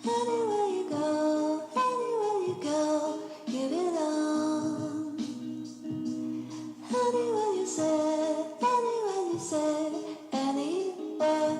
Anywhere you go, you belong. Anywhere you say, anywhere.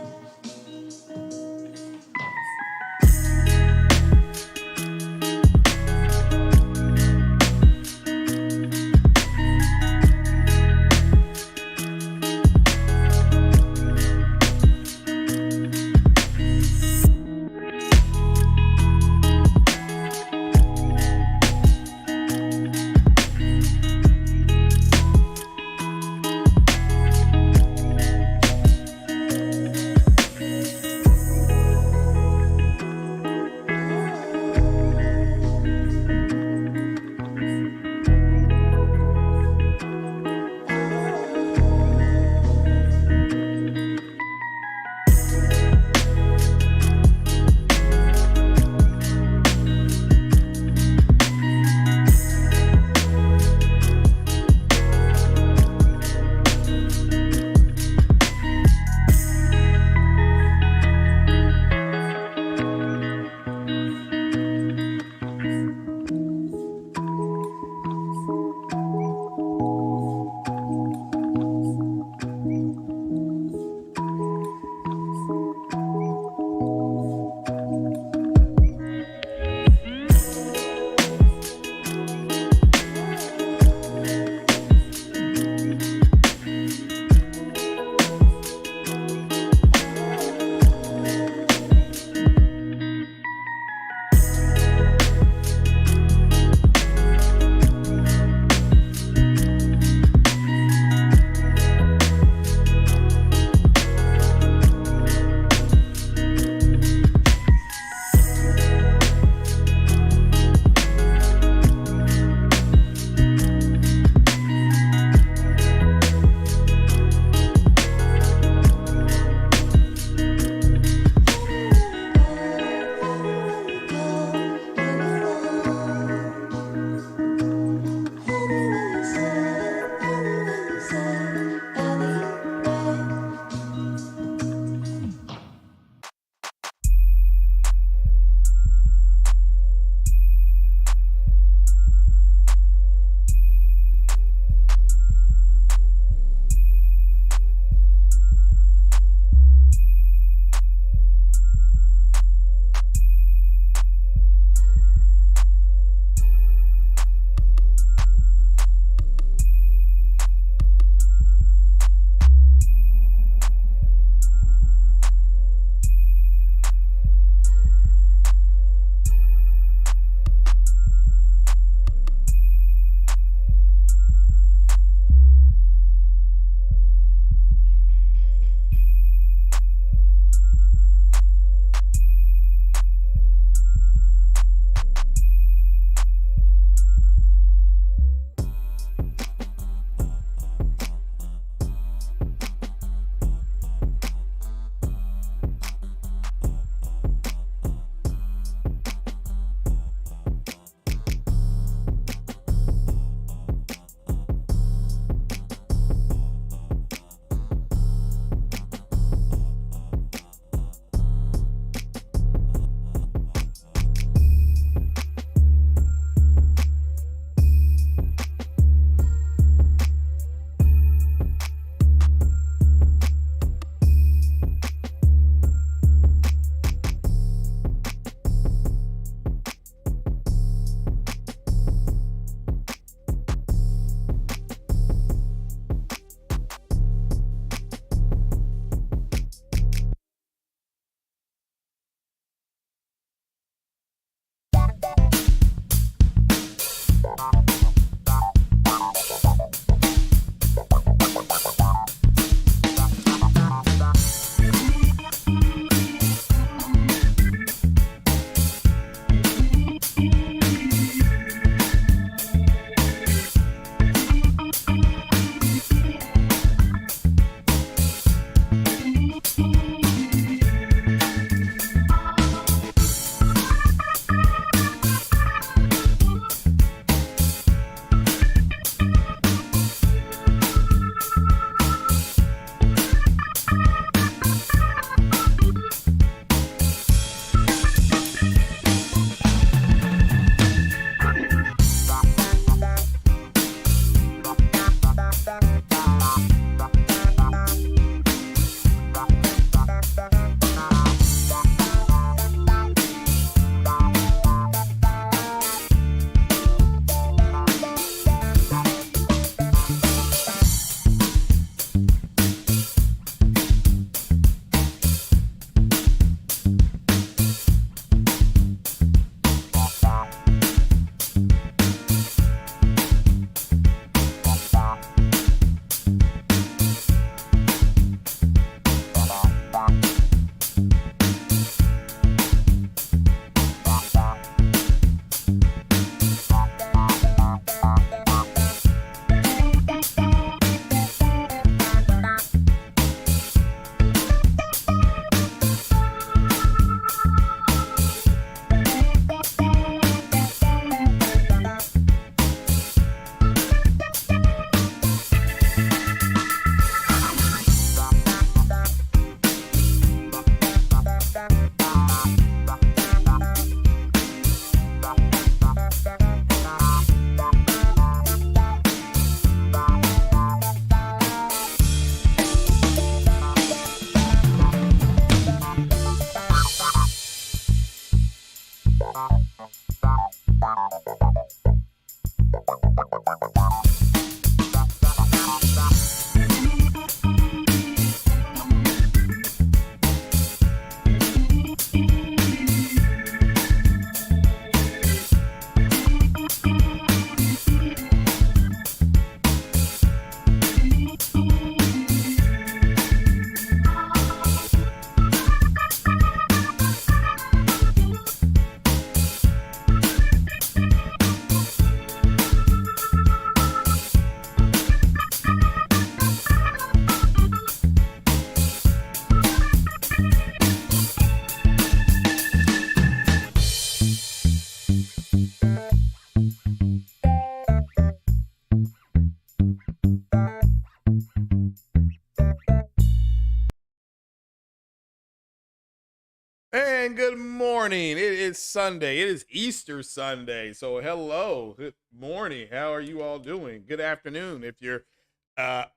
And good morning. It is Sunday. It is Easter Sunday. So hello. Good morning. How are you all doing? Good afternoon if you're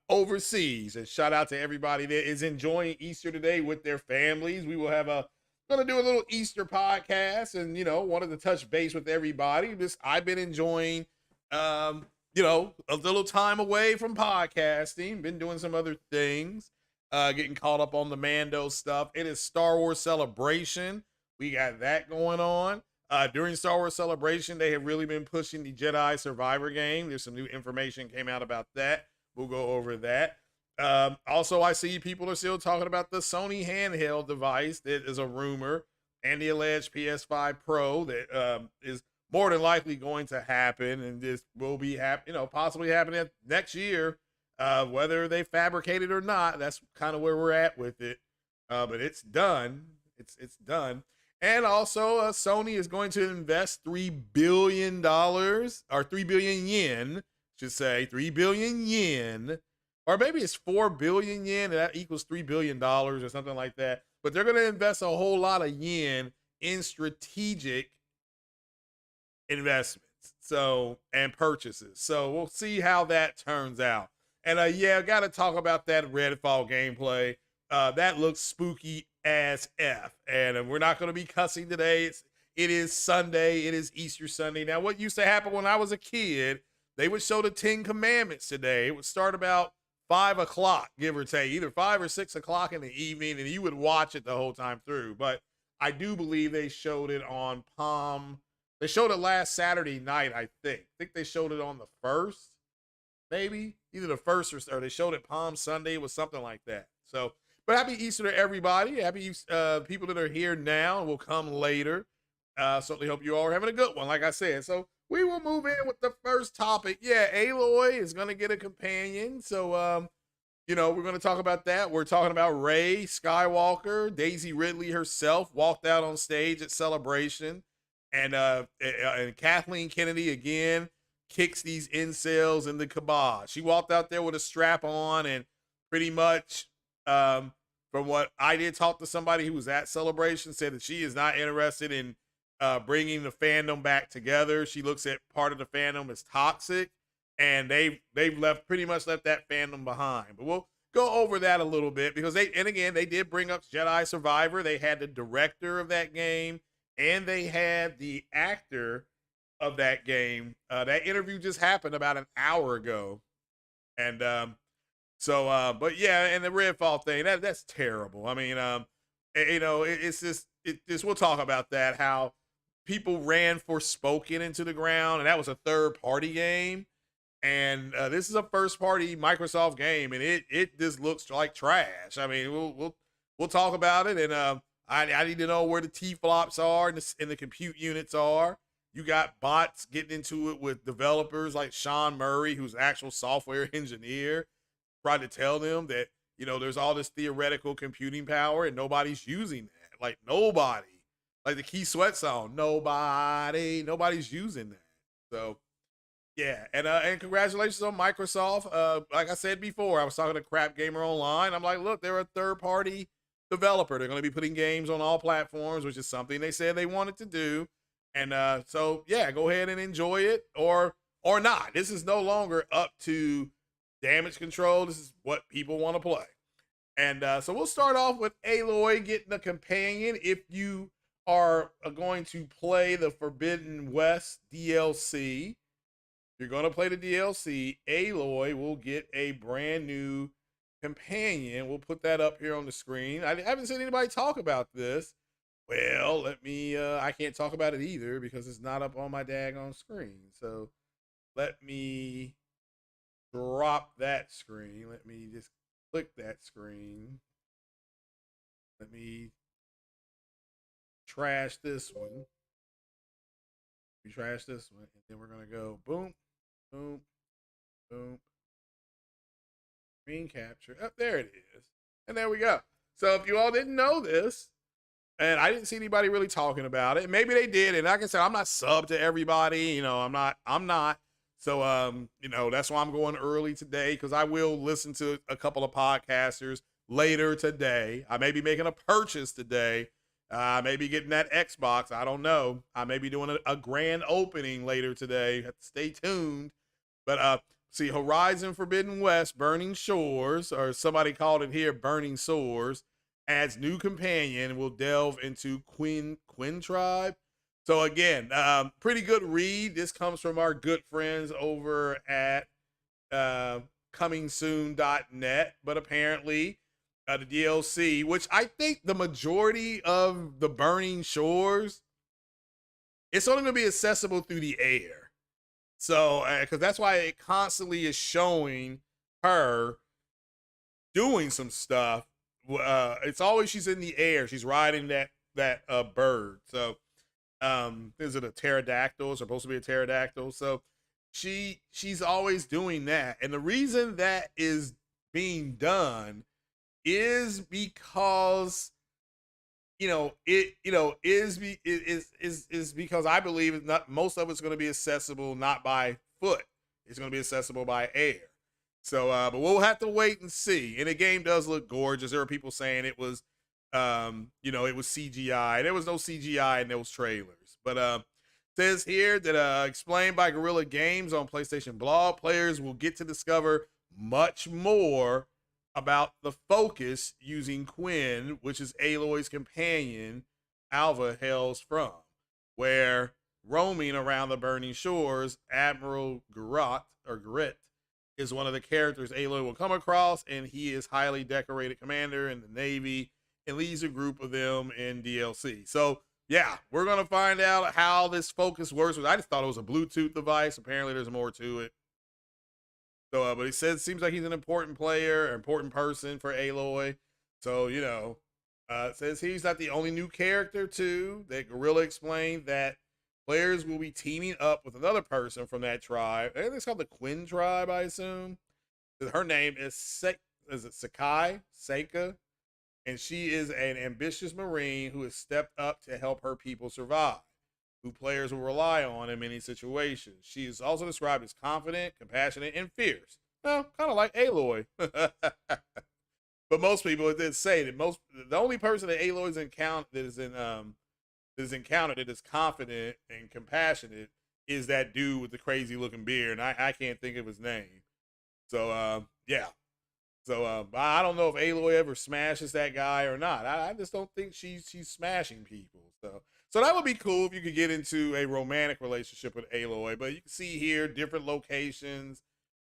overseas. And shout out to everybody that is enjoying Easter today with their families. We will have gonna do a little Easter podcast and wanted to touch base with everybody. I've been enjoying a little time away from podcasting, been doing some other things. Getting caught up on the Mando stuff. It is Star Wars Celebration. We got that going on. During Star Wars Celebration, they have really been pushing the Jedi Survivor game. There's some new information came out about that. We'll go over that. Also, I see people are still talking about the Sony handheld device that is a rumor and the alleged PS5 Pro that is more than likely going to happen, and this will be possibly happening next year. Whether they fabricate it or not, that's kind of where we're at with it. But it's done. It's done. And also, Sony is going to invest $3 billion or 3 billion yen, should say 3 billion yen, or maybe it's 4 billion yen. And that equals $3 billion or something like that. But they're going to invest a whole lot of yen in strategic investments. And purchases. So we'll see how that turns out. And I got to talk about that REDFALL gameplay. That looks spooky as F. And we're not going to be cussing today. It is Sunday. It is Easter Sunday. Now, what used to happen when I was a kid, they would show the 10 Commandments today. It would start about 5 o'clock, give or take, either 5 or 6 o'clock in the evening, and you would watch it the whole time through. But I do believe they showed it on Palm. They showed it last Saturday night, I think. I think they showed it on the 1st. Maybe either the 1st or they showed it Palm Sunday. It was something like that. So, but happy Easter to everybody. Happy people that are here now and will come later. Certainly hope you all are having a good one, like I said. So we will move in with the first topic. Yeah, Aloy is going to get a companion. So, we're going to talk about that. We're talking about Rey Skywalker. Daisy Ridley herself walked out on stage at Celebration. And Kathleen Kennedy again kicks these incels in the kibosh. She walked out there with a strap on and pretty much, from what I did talk to somebody who was at Celebration, said that she is not interested in bringing the fandom back together. She looks at part of the fandom as toxic, and they've pretty much left that fandom behind. But we'll go over that a little bit because they did bring up Jedi Survivor. They had the director of that game and they had the actor of that game. That interview just happened about an hour ago. And but yeah, and the REDFALL thing, that's terrible. I mean, it's just we'll talk about that, how people ran Forspoken into the ground, and that was a third-party game. And this is a first-party Microsoft game, and it just looks like trash. I mean, we'll talk about it, and I need to know where the T-flops are and the compute units are. You got bots getting into it with developers like Sean Murray, who's an actual software engineer, trying to tell them that, there's all this theoretical computing power and nobody's using that. Like nobody. Like the Key Sweat song, nobody's using that. So yeah, and congratulations on Microsoft. Like I said before, I was talking to Crap Gamer Online. I'm like, look, they're a third-party developer. They're going to be putting games on all platforms, which is something they said they wanted to do. And so yeah, go ahead and enjoy it or not. This is no longer up to Damage Control. This is what people want to play. And so we'll start off with Aloy getting a companion. If you are going to play the Forbidden West DLC, if you're going to play the DLC, Aloy will get a brand new companion. We'll put that up here on the screen. I haven't seen anybody talk about this. Well, let me, I can't talk about it either because it's not up on my daggone screen. So let me drop that screen. Let me just click that screen. Let me trash this one. We trash this one, and then we're going to go boom, boom, boom. Screen capture. Oh, there it is. And there we go. So if you all didn't know this, and I didn't see anybody really talking about it. Maybe they did. And like I said, I'm not sub to everybody. I'm not. So, that's why I'm going early today, because I will listen to a couple of podcasters later today. I may be making a purchase today. I may be getting that Xbox. I don't know. I may be doing a grand opening later today. Have to stay tuned. But see, Horizon Forbidden West, Burning Shores, or somebody called it here Burning Sores, adds new companion and will delve into Quinn tribe. So again, pretty good read. This comes from our good friends over at comingsoon.net, but apparently the DLC, which I think the majority of the Burning Shores, it's only going to be accessible through the air. So, because that's why it constantly is showing her doing some stuff. It's always she's in the air. She's riding that bird. So, is it a pterodactyl? It's supposed to be a pterodactyl. So, she's always doing that. And the reason that is being done is because is because I believe it's not, most of it's going to be accessible not by foot. It's going to be accessible by air. So but we'll have to wait and see. And the game does look gorgeous. There are people saying it was it was CGI. There was no CGI in those trailers. But says here that explained by Guerrilla Games on PlayStation Blog, players will get to discover much more about the focus using Quinn, which is Aloy's companion, Alva hails from, where roaming around the burning shores, Admiral Garrett is one of the characters Aloy will come across, and he is highly decorated commander in the Navy and leads a group of them in DLC. So yeah, we're gonna find out how this focus works. I just thought it was a Bluetooth device. Apparently there's more to it. So, but he says it seems like he's an important player, an important person for Aloy. So, it says he's not the only new character too. That Guerrilla explained that players will be teaming up with another person from that tribe. I think it's called the Quinn tribe, I assume. Her name is Seika, and she is an ambitious Marine who has stepped up to help her people survive, who players will rely on in many situations. She is also described as confident, compassionate, and fierce. Well, kind of like Aloy. But most people did say that the only person that Aloy's encountered that is confident and compassionate is that dude with the crazy looking beard, and I can't think of his name. So yeah. So I don't know if Aloy ever smashes that guy or not. I just don't think she's smashing people. So that would be cool if you could get into a romantic relationship with Aloy. But you can see here different locations.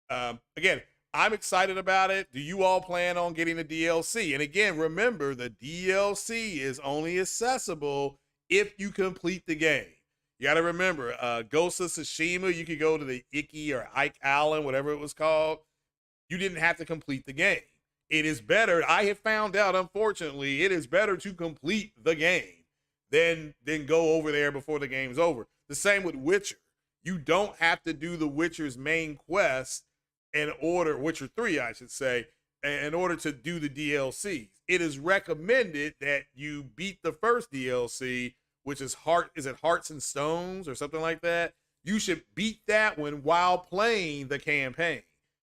Again, I'm excited about it. Do you all plan on getting the DLC? And again, remember, the DLC is only accessible if you complete the game. You got to remember, Ghost of Tsushima, you could go to the Icky or Ike Island, whatever it was called. You didn't have to complete the game. It is better. I have found out, unfortunately, it is better to complete the game than go over there before the game's over. The same with Witcher. You don't have to do the Witcher's main quest Witcher 3, I should say, in order to do the DLCs. It is recommended that you beat the first DLC, which is Hearts and Stones or something like that? You should beat that one while playing the campaign.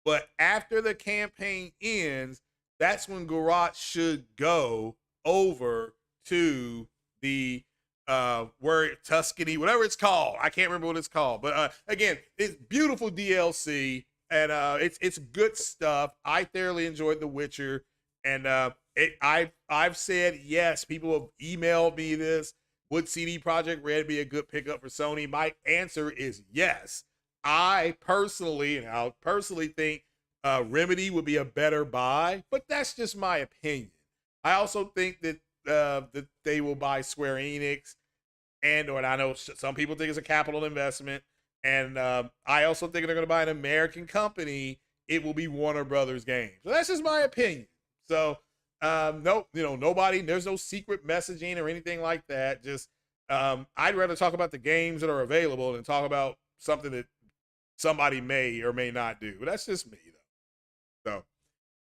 But after the campaign ends, that's when Garrett should go over to the where Tuscany, whatever it's called. I can't remember what it's called. But again, it's beautiful DLC, and it's good stuff. I thoroughly enjoyed The Witcher, and I've said yes. People have emailed me this. Would CD Projekt Red be a good pickup for Sony? My answer is yes. I personally think Remedy would be a better buy, but that's just my opinion. I also think that that they will buy Square Enix, and I know some people think it's a capital investment, and I also think they're going to buy an American company. It will be Warner Brothers Games. So that's just my opinion. So no, nobody. There's no secret messaging or anything like that. Just I'd rather talk about the games that are available than talk about something that somebody may or may not do. But that's just me, though.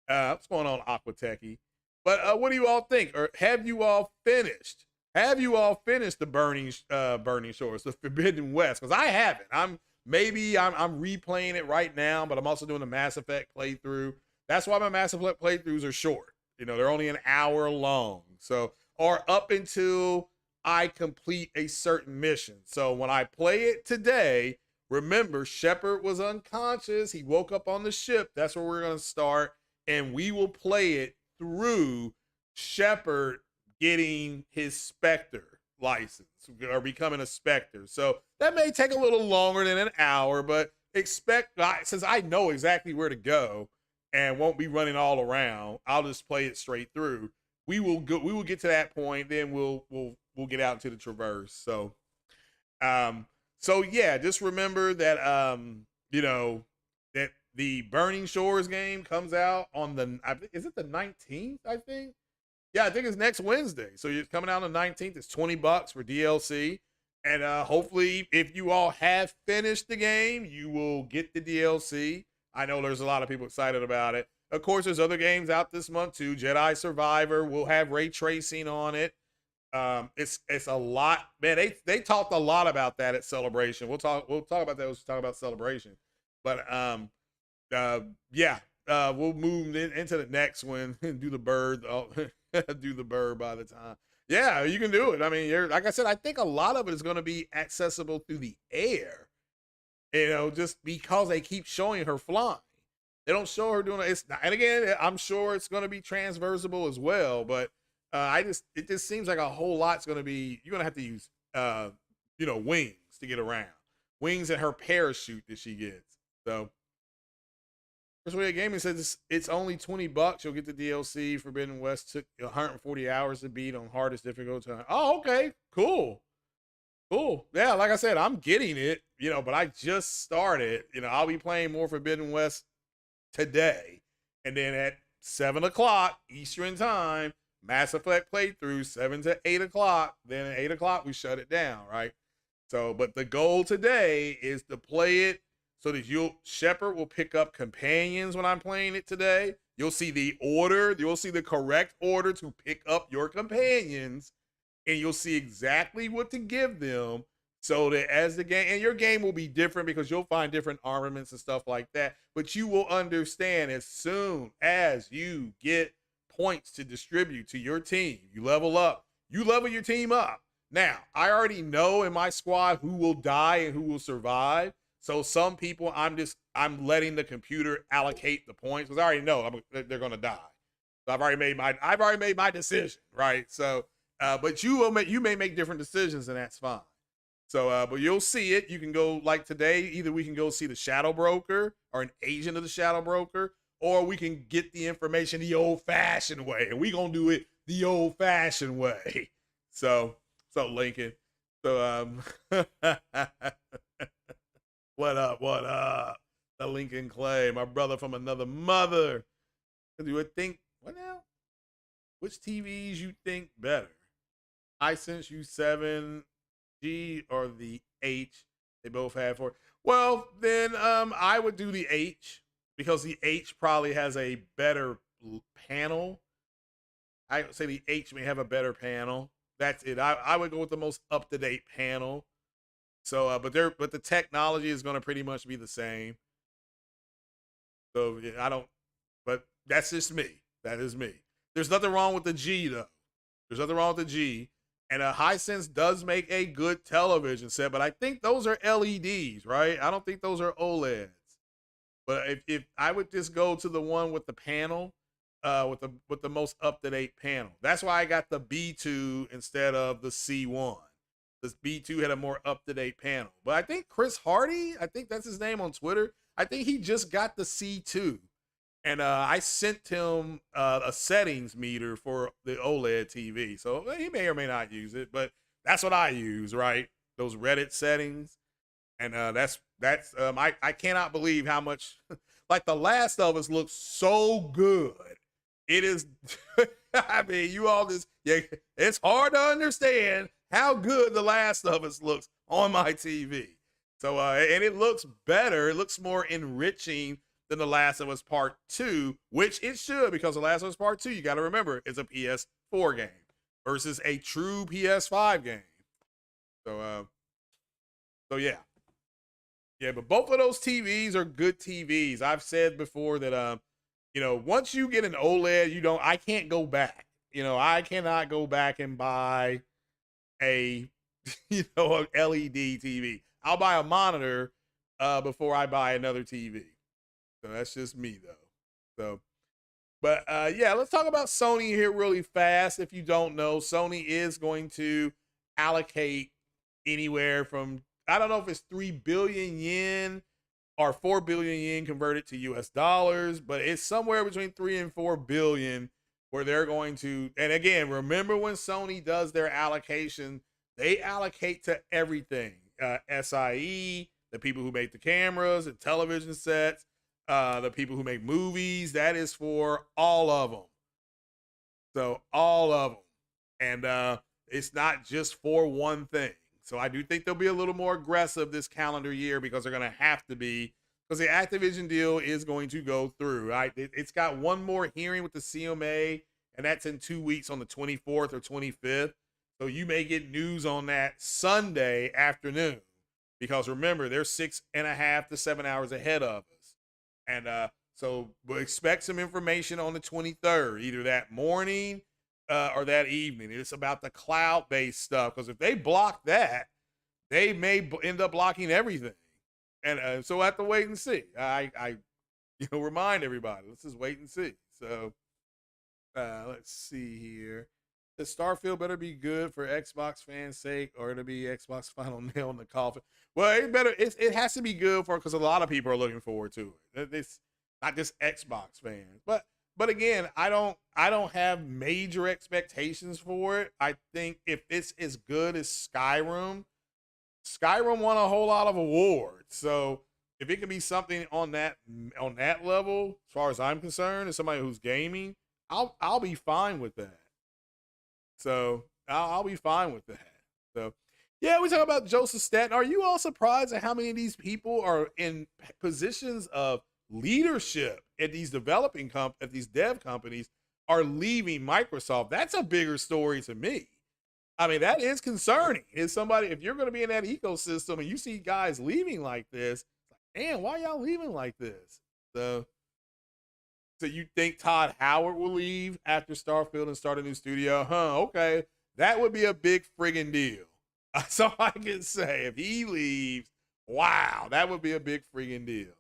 So what's going on, Aqua Techie? But what do you all think? Or have you all finished? Have you all finished the Burning Shores, the Forbidden West? Because I haven't. I'm replaying it right now, but I'm also doing a Mass Effect playthrough. That's why my Mass Effect playthroughs are short. They're only an hour long. So or up until I complete a certain mission. So when I play it today, remember, Shepard was unconscious. He woke up on the ship. That's where we're going to start. And we will play it through Shepard getting his Spectre license or becoming a Spectre. So that may take a little longer than an hour, but since I know exactly where to go and won't be running all around, I'll just play it straight through. We will get to that point, then we'll get out into the traverse. So yeah, just remember that that the Burning Shores game comes out on is it the 19th, I think? Yeah, I think it's next Wednesday. So it's coming out on the 19th. It's $20 for DLC. And hopefully, if you all have finished the game, you will get the DLC. I know there's a lot of people excited about it. Of course, there's other games out this month too. Jedi Survivor will have ray tracing on it. It's a lot, man. They talked a lot about that at Celebration. We'll talk about that when we talk about Celebration. But we'll move into the next one and do the bird. Do the bird by the time. Yeah, you can do it. I mean, like I said, I think a lot of it is going to be accessible through the air. Just because they keep showing her flying. They don't show her doing it. And again, I'm sure it's going to be transversable as well. But it just seems like a whole lot's going to be. You're going to have to use wings to get around. Wings and her parachute that she gets. So. First Way of Gaming says it's only $20. You'll get the DLC. Forbidden West took 140 hours to beat on hardest difficulty. Oh, okay. Cool. Yeah, like I said, I'm getting it, but I just started. I'll be playing more Forbidden West today. And then at 7 o'clock Eastern time, Mass Effect playthrough, 7 to 8 o'clock. Then at 8 o'clock, we shut it down, right? So, but the goal today is to play it so that Shepard will pick up companions when I'm playing it today. You'll see the order. You'll see the correct order to pick up your companions, and you'll see exactly what to give them so that as the game, and your game will be different because you'll find different armaments and stuff like that, but you will understand as soon as you get points to distribute to your team, you level up, you level your team up. Now, I already know in my squad who will die and who will survive. So some people, I'm letting the computer allocate the points because I already know they're going to die. So I've already made my decision, right? So, but you may make different decisions, and that's fine. So, but you'll see it. You can go like today. Either we can go see the Shadow Broker or an agent of the Shadow Broker, or we can get the information the old-fashioned way, and we gonna do it the old-fashioned way. So Lincoln. So What up? The Lincoln Clay, my brother from another mother. You would think, what now? Which TVs you think better? Hisense U7G or the H? They both have 4. Well, then I would do the H because the H probably has a better panel. I would say the H may have a better panel. That's it. I would go with the most up-to-date panel. So, but the technology is going to pretty much be the same. So but that's just me. That is me. There's nothing wrong with the G though. There's nothing wrong with the G. And Hisense does make a good television set, but I think those are LEDs, right? I don't think those are OLEDs. But if I would just go to the one with the panel, with the most up-to-date panel. That's why I got the B2 instead of the C1. This B2 had a more up-to-date panel. But I think Chris Hardy, I think that's his name on Twitter, I think he just got the C2. And I sent him a settings meter for the OLED TV. So he may or may not use it, but that's what I use, right? Those Reddit settings. And I cannot believe how much, like The Last of Us looks so good. It is, I mean, it's hard to understand how good The Last of Us looks on my TV. So, and it looks better. It looks more enriching than The Last of Us Part 2, which it should, because The Last of Us Part 2, you got to remember, is a PS4 game versus a true PS5 game. So yeah. Yeah, but both of those TVs are good TVs. I've said before that, once you get an OLED, I can't go back. I cannot go back and buy a a LED TV. I'll buy a monitor before I buy another TV. So that's just me though. So but yeah, let's talk about Sony here really fast. If you don't know, Sony is going to allocate anywhere from, I don't know if it's 3 billion yen or 4 billion yen converted to US dollars, but it's somewhere between 3 and 4 billion where they're going to, and again, remember when Sony does their allocation, they allocate to everything. SIE, the people who make the cameras and television sets, the people who make movies, that is for all of them. So all of them. And it's not just for one thing. So I do think they'll be a little more aggressive this calendar year because they're going to have to be, because the Activision deal is going to go through, right? It's got one more hearing with the CMA, and that's in 2 weeks on the 24th or 25th. So you may get news on that Sunday afternoon, because remember, they're 6.5 to 7 hours ahead of us. And so we'll expect some information on the 23rd, either that morning or that evening. It's about the cloud-based stuff, because if they block that, they may end up blocking everything. And so we'll have to wait and see. I remind everybody, let's just wait and see. So let's see here. The Starfield better be good for Xbox fans' sake, or it'll be Xbox final nail in the coffin. Well, it has to be good because a lot of people are looking forward to it. It's not just Xbox fans, but again, I don't have major expectations for it. I think if it's as good as Skyrim won a whole lot of awards. So if it can be something on that level, as far as I'm concerned, as somebody who's gaming, I'll be fine with that. So I'll be fine with that. So yeah, we talk about Joseph Staten. Are you all surprised at how many of these people are in positions of leadership at these at these dev companies are leaving Microsoft? That's a bigger story to me. I mean, that is concerning. If you're going to be in that ecosystem and you see guys leaving like this, it's like, man, why y'all leaving like this? So you think Todd Howard will leave after Starfield and start a new studio? Okay. That would be a big friggin' deal. That's all I can say. If he leaves, wow, that would be a big friggin' deal.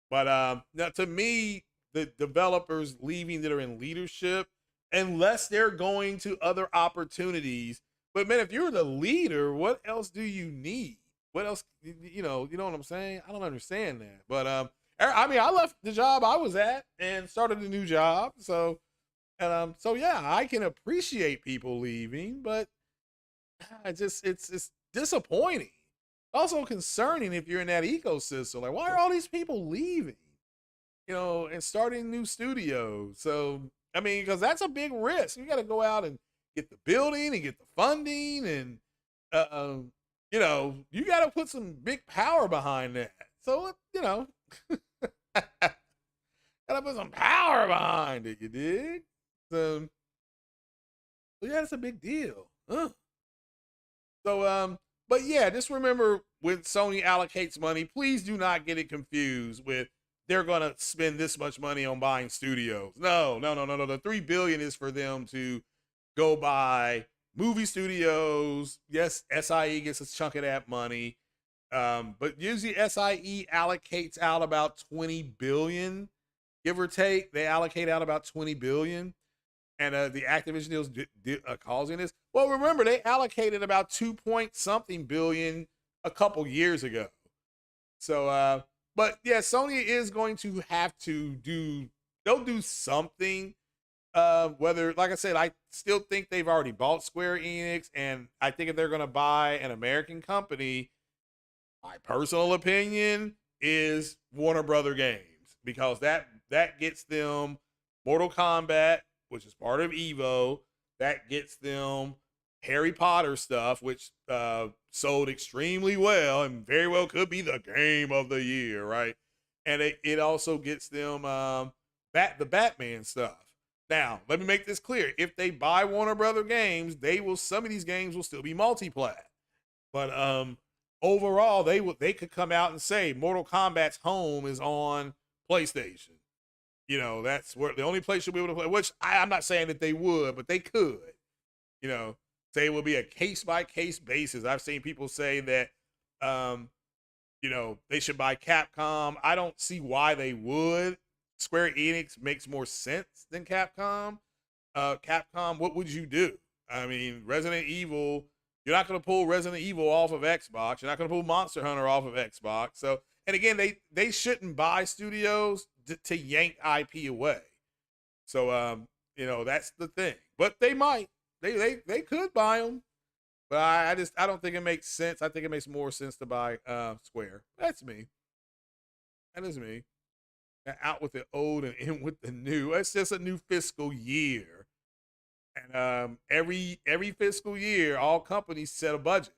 But now to me, the developers leaving that are in leadership, unless they're going to other opportunities. But man, if you're the leader, what else do you need? What else, you know what I'm saying? I don't understand that. But I mean, I left the job I was at and started a new job. So yeah, I can appreciate people leaving, but it's disappointing. Also concerning if you're in that ecosystem. Like, why are all these people leaving? And starting new studios. So I mean, because that's a big risk. You got to go out and get the building and get the funding, and you got to put some big power behind that. So gotta put some power behind it. You dig? So yeah, it's a big deal. So but yeah, just remember, when Sony allocates money, please do not get it confused with they're going to spend this much money on buying studios. No. The 3 billion is for them to go buy movie studios. Yes, SIE gets a chunk of that money. But usually SIE allocates out about 20 billion, give or take. They allocate out about 20 billion. And the Activision deals causing this. Well, remember, they allocated about 2-point-something billion a couple years ago. So, but yeah, Sony is going to have to they'll do something. Whether, like I said, I still think they've already bought Square Enix, and I think if they're going to buy an American company, my personal opinion is Warner Brother Games, because that gets them Mortal Kombat, which is part of Evo. That gets them Harry Potter stuff, which sold extremely well and very well could be the game of the year, right? And it also gets them the Batman stuff. Now, let me make this clear. If they buy Warner Brother Games, some of these games will still be multi-plat. But overall, they could come out and say Mortal Kombat's home is on PlayStation. you know, that's where the only place you'll be able to play, which I'm not saying that they would, but they could, you know, say it will be a case by case basis. I've seen people say that, um, you know, they should buy Capcom. I don't see why they would. Square Enix makes more sense than Capcom. Capcom, what would you do? I mean, Resident Evil, you're not going to pull Resident Evil off of Xbox. You're not going to pull Monster Hunter off of Xbox. So, and again, they shouldn't buy studios to yank IP away. So, you know, that's the thing. But they might. They could buy them. But I don't think it makes sense. I think it makes more sense to buy Square. That's me. That is me. Out with the old and in with the new. It's just a new fiscal year. And every fiscal year, all companies set a budget.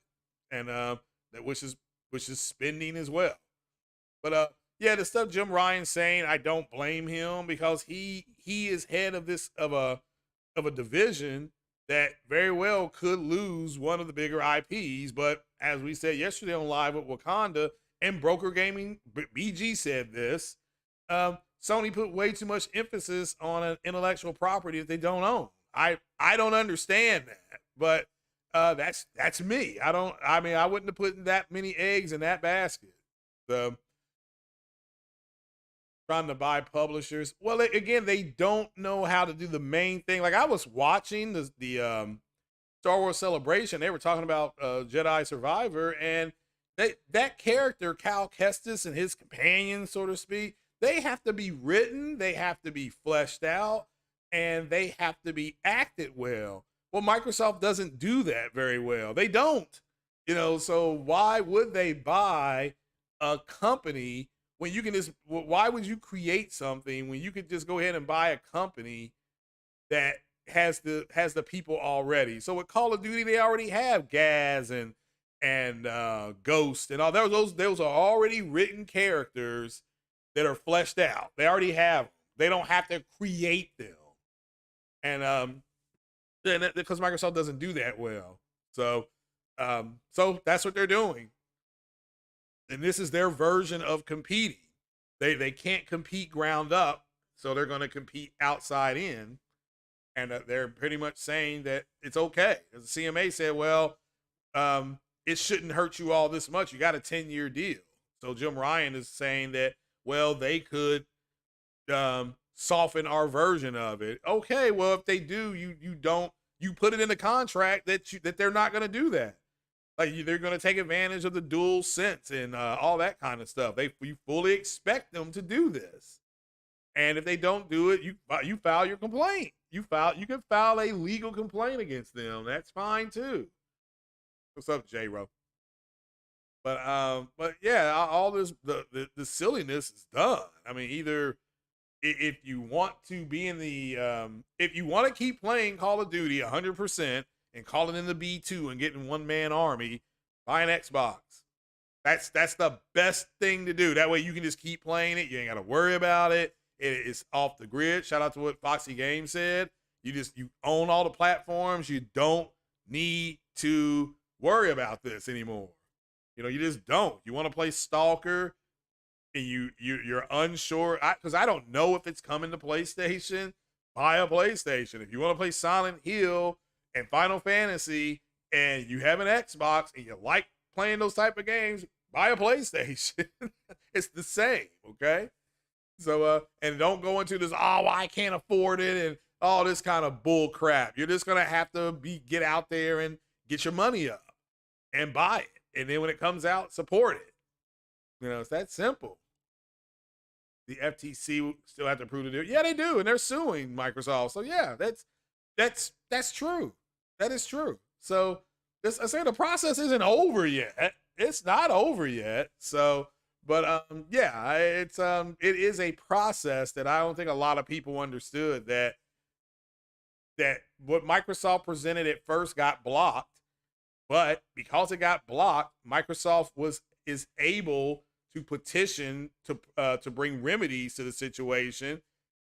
And that which is spending as well. But yeah, the stuff Jim Ryan's saying, I don't blame him because he is head of a division that very well could lose one of the bigger IPs. But as we said yesterday on Live with Wakanda and Broker Gaming, BG said this, Sony put way too much emphasis on an intellectual property that they don't own. I don't understand that, but that's me. I mean, I wouldn't have put that many eggs in that basket. So trying to buy publishers. Well, again, they don't know how to do the main thing. Like I was watching the Star Wars Celebration. They were talking about Jedi Survivor, and that character Cal Kestis and his companions, so to speak, they have to be written, they have to be fleshed out, and they have to be acted well. Well, Microsoft doesn't do that very well. They don't, you know. So why would they buy a company? When you can just, why would you create something when you could just go ahead and buy a company that has the people already? So with Call of Duty, they already have Gaz and Ghost and all those are already written characters that are fleshed out. They already have them. They don't have to create them. And because Microsoft doesn't do that well. So that's what they're doing. And this is their version of competing. They can't compete ground up, so they're going to compete outside in. And they're pretty much saying that it's okay. As the CMA said, well, it shouldn't hurt you all this much. You got a 10-year deal. So Jim Ryan is saying that, well, they could soften our version of it. Okay, well, if they do, you put it in the contract that they're not going to do that. Like they're going to take advantage of the dual sense and all that kind of stuff. You fully expect them to do this, and if they don't do it, you file your complaint. You can file a legal complaint against them. That's fine too. What's up, J-Ro? But yeah, all this the silliness is done. I mean, either if you want to be in the if you want to keep playing Call of Duty 100%. And calling in the B2 and getting one-man army, buy an Xbox. That's the best thing to do. That way you can just keep playing it. You ain't got to worry about it. It's off the grid. Shout out to what Foxy Games said. You own all the platforms. You don't need to worry about this anymore. You know, you just don't. You want to play Stalker and you're unsure. Because I don't know if it's coming to PlayStation. Buy a PlayStation. If you want to play Silent Hill and Final Fantasy, and you have an Xbox, and you like playing those type of games, buy a PlayStation. It's the same, okay? So, and don't go into this, oh, I can't afford it, and all this kind of bull crap. You're just gonna have to get out there and get your money up and buy it. And then when it comes out, support it. You know, it's that simple. The FTC still have to prove to do it. Yeah, they do, and they're suing Microsoft. So yeah, that's true. That is true. So I say the process isn't over yet. It's not over yet. So, but yeah, it is a process that I don't think a lot of people understood that what Microsoft presented at first got blocked, but because it got blocked, Microsoft is able to petition to bring remedies to the situation.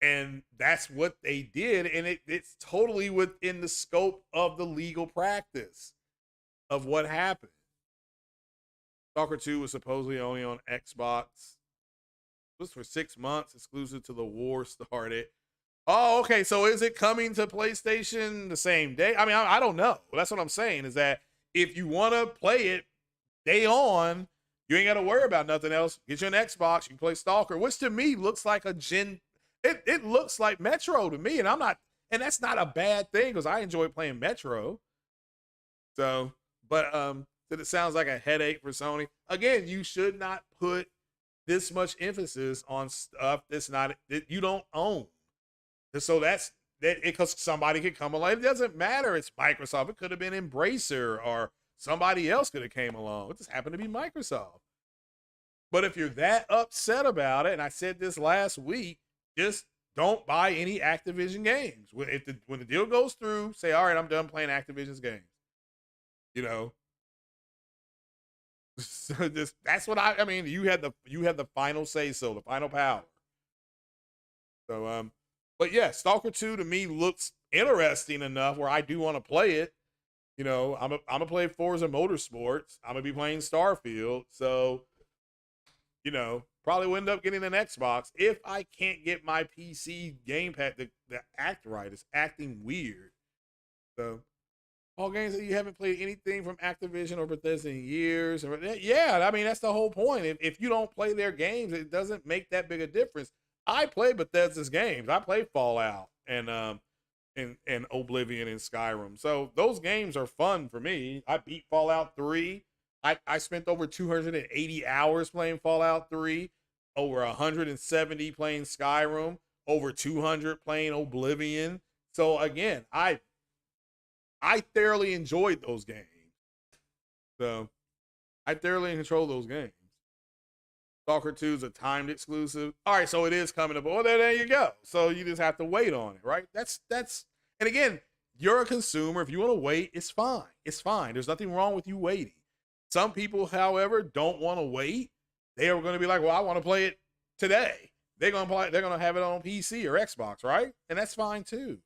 And that's what they did. And it's totally within the scope of the legal practice of what happened. Stalker 2 was supposedly only on Xbox. was for 6 months, exclusive to the war started. Oh, okay. So is it coming to PlayStation the same day? I mean, I don't know. That's what I'm saying is that if you want to play it day on, you ain't got to worry about nothing else. Get you an Xbox, you can play Stalker, which to me looks like a it looks like Metro to me, and that's not a bad thing because I enjoy playing Metro. So, but it sounds like a headache for Sony. Again, you should not put this much emphasis on stuff that you don't own. So that's that because somebody could come along. It doesn't matter. It's Microsoft. It could have been Embracer or somebody else could have came along. It just happened to be Microsoft. But if you're that upset about it, and I said this last week, just don't buy any Activision games. When the deal goes through, say, all right, I'm done playing Activision's games. You know, so that's what I mean. You had the final say so, the final power. So but yeah, Stalker 2 to me looks interesting enough where I do want to play it. You know, I'm gonna play Forza Motorsports. I'm gonna be playing Starfield. So, you know, probably will end up getting an Xbox if I can't get my PC gamepad to act right. It's acting weird. So all games that you haven't played anything from Activision or Bethesda in years. Yeah, I mean, that's the whole point. If you don't play their games, it doesn't make that big a difference. I play Bethesda's games. I play Fallout and Oblivion and Skyrim. So those games are fun for me. I beat Fallout 3. I spent over 280 hours playing Fallout 3, over 170 playing Skyrim, over 200 playing Oblivion. So again, I thoroughly enjoyed those games. So I thoroughly control those games. Stalker 2 is a timed exclusive. All right, so it is coming up. Well, there you go. So you just have to wait on it, right? That's and again, you're a consumer. If you want to wait, it's fine. It's fine. There's nothing wrong with you waiting. Some people, however, don't want to wait. They are going to be like, well, I want to play it today. They're going to have it on PC or Xbox, right? And that's fine too.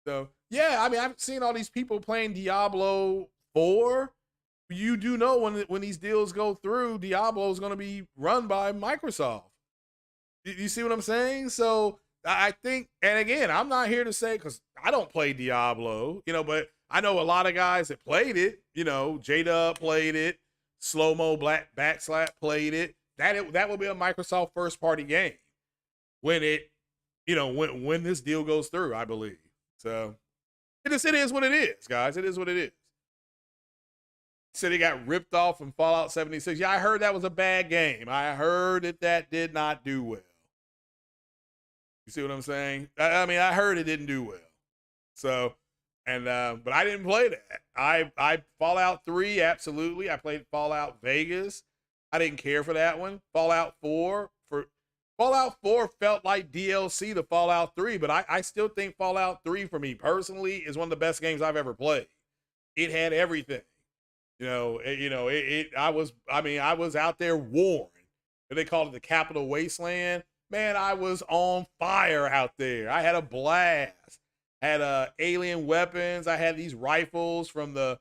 So yeah, I mean, I've seen all these people playing Diablo 4. You do know when these deals go through, Diablo is going to be run by Microsoft. You see what I'm saying? So I think, and again, I'm not here to say, because I don't play Diablo, you know, but I know a lot of guys that played it. You know, Jedi played it, Slow Mo Black Backslap played it. That will be a Microsoft first party game when it, you know, when this deal goes through, I believe. So it is what it is, guys. It is what it is. Said he got ripped off from Fallout 76. Yeah, I heard that was a bad game. I heard that did not do well. You see what I'm saying? I mean, I heard it didn't do well. So, and but I didn't play that. I Fallout 3, absolutely. I played Fallout Vegas. I didn't care for that one. Fallout 4 felt like DLC to Fallout 3, but I still think Fallout 3 for me personally is one of the best games I've ever played. It had everything. I was out there warring. They called it the Capital Wasteland. Man, I was on fire out there. I had a blast. Had alien weapons. I had these rifles from the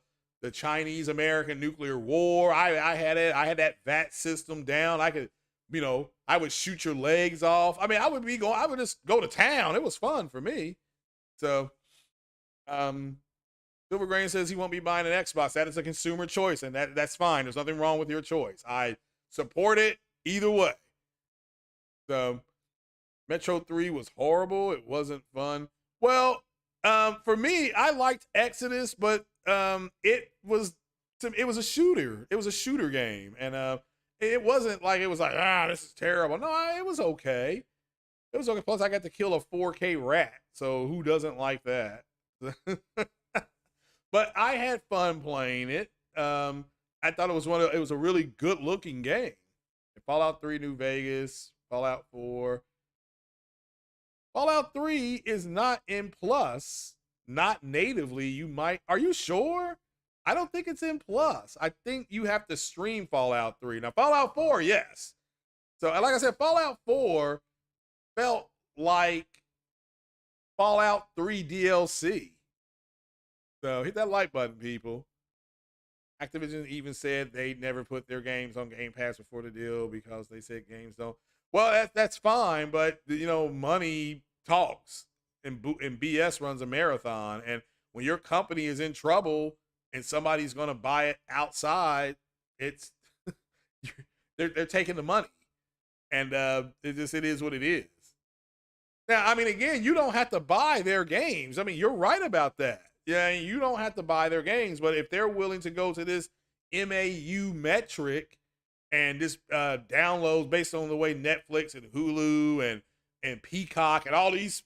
Chinese American nuclear war. I had it. I had that VAT system down. I could, I would shoot your legs off. I mean, I would just go to town. It was fun for me. So, Silver Grain says he won't be buying an Xbox. That is a consumer choice, and that's fine. There's nothing wrong with your choice. I support it either way. So, Metro 3 was horrible. It wasn't fun. Well, for me, I liked Exodus, but it was a shooter. It was a shooter game, and it wasn't like it was like, this is terrible. No, it was okay. It was okay. Plus, I got to kill a 4K rat, so who doesn't like that? But I had fun playing it. I thought it was a really good looking game. Fallout 3 New Vegas, Fallout 4. Fallout 3 is not in Plus, not natively. Are you sure? I don't think it's in Plus. I think you have to stream Fallout 3. Now, Fallout 4, yes. So, like I said, Fallout 4 felt like Fallout 3 DLC. So hit that like button, people. Activision even said they never put their games on Game Pass before the deal because they said games don't. Well, that's fine, but money talks, and BS runs a marathon. And when your company is in trouble and somebody's going to buy it outside, it's they're taking the money, and it is what it is. Now, I mean, again, you don't have to buy their games. I mean, you're right about that. Yeah, you don't have to buy their games, but if they're willing to go to this MAU metric and this downloads based on the way Netflix and Hulu and Peacock and all these,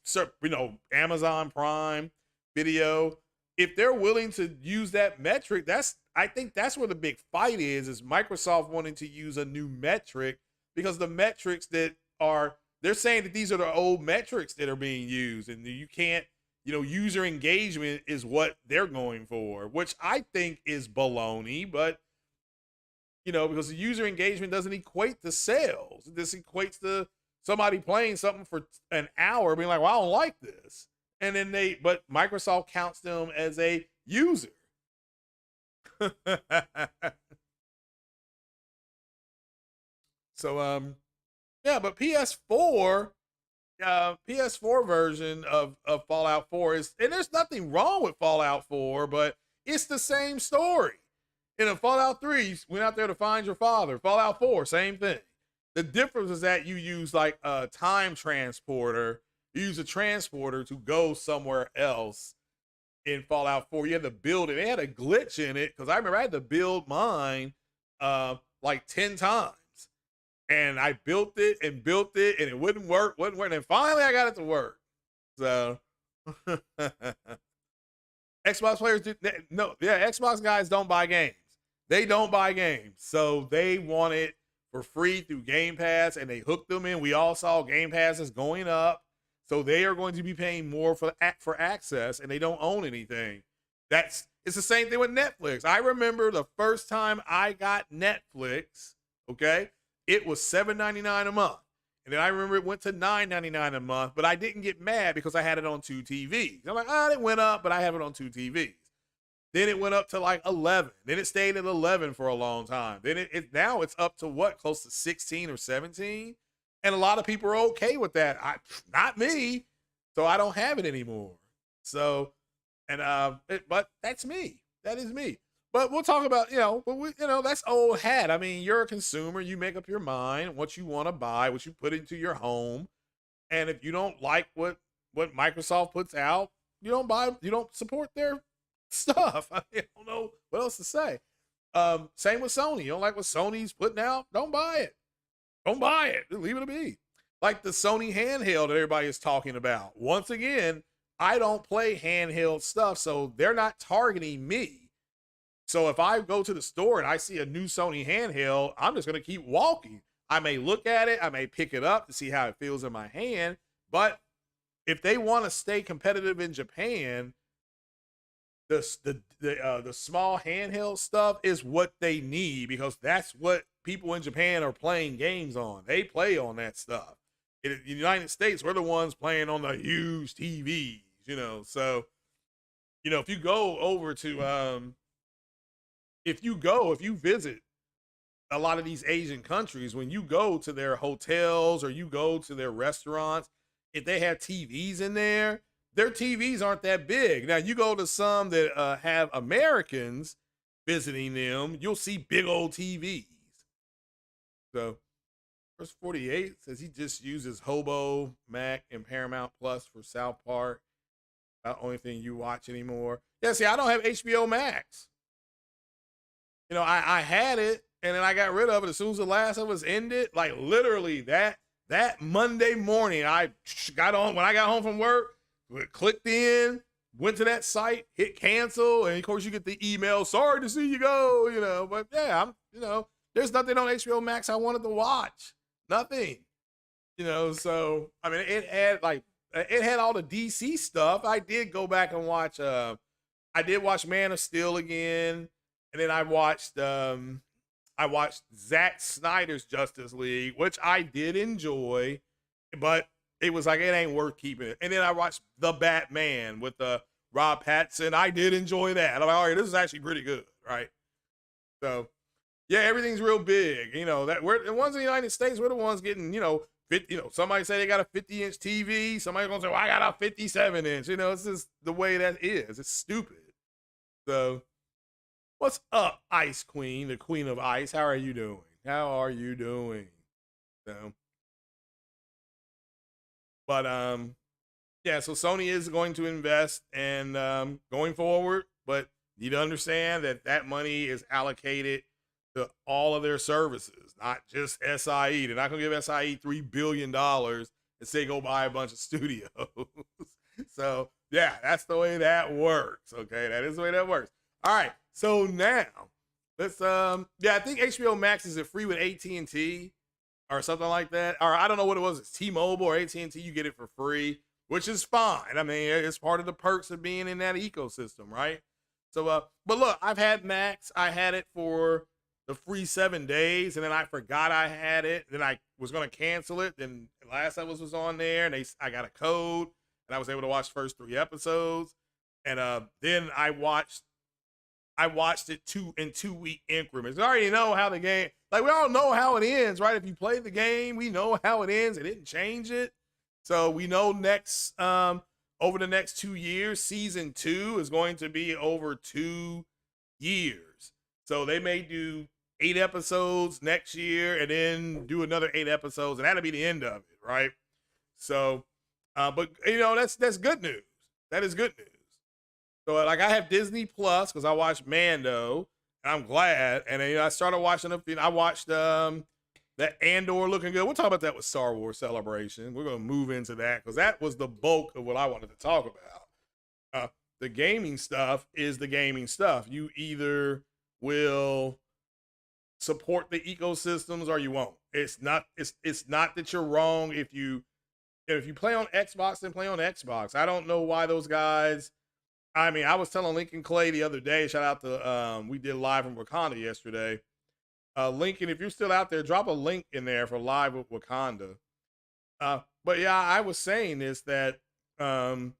Amazon Prime Video, if they're willing to use that metric, I think that's where the big fight is Microsoft wanting to use a new metric, because the metrics they're saying that these are the old metrics that are being used, and you can't, user engagement is what they're going for, which I think is baloney, but, because the user engagement doesn't equate to sales. This equates to somebody playing something for an hour being like, well, I don't like this. And then but Microsoft counts them as a user. So, yeah, but PS4 version of Fallout 4 and there's nothing wrong with Fallout 4, but it's the same story. Fallout 3, you went out there to find your father. Fallout 4, same thing. The difference is that you use like a time transporter. You use a transporter to go somewhere else. In Fallout 4, you had to build it. They had a glitch in it, because I remember I had to build mine like 10 times. And I built it, and it wouldn't work. And finally I got it to work. So Xbox players Xbox guys don't buy games. They don't buy games. So they want it for free through Game Pass, and they hooked them in. We all saw Game Pass is going up. So they are going to be paying more for access, and they don't own anything. It's the same thing with Netflix. I remember the first time I got Netflix, okay? It was $7.99 a month. And then I remember it went to $9.99 a month, but I didn't get mad because I had it on 2 TVs. I'm like, it went up, but I have it on 2 TVs. Then it went up to like 11. Then it stayed at 11 for a long time. Then now it's up to what, close to 16 or 17? And a lot of people are okay with that. Not me. So I don't have it anymore. So, but that's me. That is me. But we'll talk about, that's old hat. I mean, you're a consumer. You make up your mind what you want to buy, what you put into your home. And if you don't like what Microsoft puts out, you don't support their stuff. I don't know what else to say. Same with Sony. You don't like what Sony's putting out? Don't buy it. Don't buy it. Just leave it to be. Like the Sony handheld that everybody is talking about. Once again, I don't play handheld stuff, so they're not targeting me. So if I go to the store and I see a new Sony handheld, I'm just going to keep walking. I may look at it. I may pick it up to see how it feels in my hand. But if they want to stay competitive in Japan, the small handheld stuff is what they need, because that's what people in Japan are playing games on. They play on that stuff. In the United States, we're the ones playing on the huge TVs, So, if you go over to, if you visit a lot of these Asian countries, when you go to their hotels or you go to their restaurants, if they have TVs in there, their TVs aren't that big. Now, you go to some that have Americans visiting them, you'll see big old TVs. So, Verse 48 says he just uses Hobo, Mac, and Paramount Plus for South Park. Not the only thing you watch anymore. Yeah, see, I don't have HBO Max. I had it, and then I got rid of it as soon as The Last of Us ended. Like, literally, that Monday morning, I got on, when I got home from work, clicked in, went to that site, hit cancel, and of course you get the email, sorry to see you go, but yeah, there's nothing on HBO Max I wanted to watch. Nothing. So I mean, it had all the DC stuff. I did go back and watch I did watch Man of Steel again, and then I watched Zack Snyder's Justice League, which I did enjoy, but it was like, it ain't worth keeping it. And then I watched The Batman with Rob Pattinson. I did enjoy that. I'm like, all right, this is actually pretty good, right? So yeah, everything's real big. You know, that we're the ones in the United States, we're the ones getting, 50, somebody say they got a 50-inch TV. Somebody's gonna say, well, I got a 57-inch. It's just the way that is. It's stupid. So what's up, Ice Queen, the Queen of Ice? How are you doing? How are you doing? So, but yeah, so Sony is going to invest and going forward, but you need to understand that that money is allocated to all of their services, not just SIE. They're not going to give SIE $3 billion and say go buy a bunch of studios. So yeah, that's the way that works. Okay, that is the way that works. All right, so now let's yeah, I think HBO Max is free with AT&T or something like that, or I don't know what it was. It's T-Mobile or AT&T. You get it for free, which is fine. I mean, it's part of the perks of being in that ecosystem, right? So, but look, I've had Max. I had it for the free 7 days, and then I forgot I had it. Then I was going to cancel it. Then last I was on there, and I got a code, and I was able to watch the first 3 episodes. And then I watched it in 2-week increments. I already know how the game, like we all know how it ends, right? If you play the game, we know how it ends. It didn't change it. So we know next, over the next 2 years, season 2 is going to be over 2 years. So they may do 8 episodes next year and then do another 8 episodes, and that'll be the end of it, right? So, but that's good news. That is good news. So like I have Disney Plus because I watched Mando, and I'm glad. And then I started watching I watched that Andor looking good. We'll talk about that with Star Wars Celebration. We're gonna move into that because that was the bulk of what I wanted to talk about. The gaming stuff is the gaming stuff. You either will support the ecosystems or you won't. It's not that you're wrong if you play on Xbox, then play on Xbox. I don't know why those guys. I mean, I was telling Lincoln Clay the other day, shout out to, we did live from Wakanda yesterday. Lincoln, if you're still out there, drop a link in there for live with Wakanda. But yeah, I was saying this, that I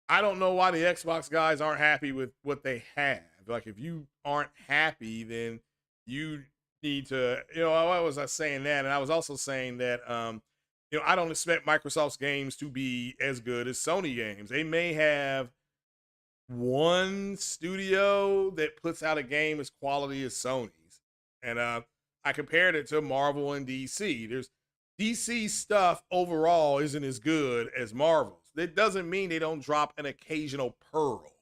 don't know why the Xbox guys aren't happy with what they have. Like, if you aren't happy, then you need to, why was I saying that? And I was also saying that, I don't expect Microsoft's games to be as good as Sony games. They may have one studio that puts out a game as quality as Sony's. And I compared it to Marvel and DC. There's DC stuff overall isn't as good as Marvel's. That doesn't mean they don't drop an occasional pearl.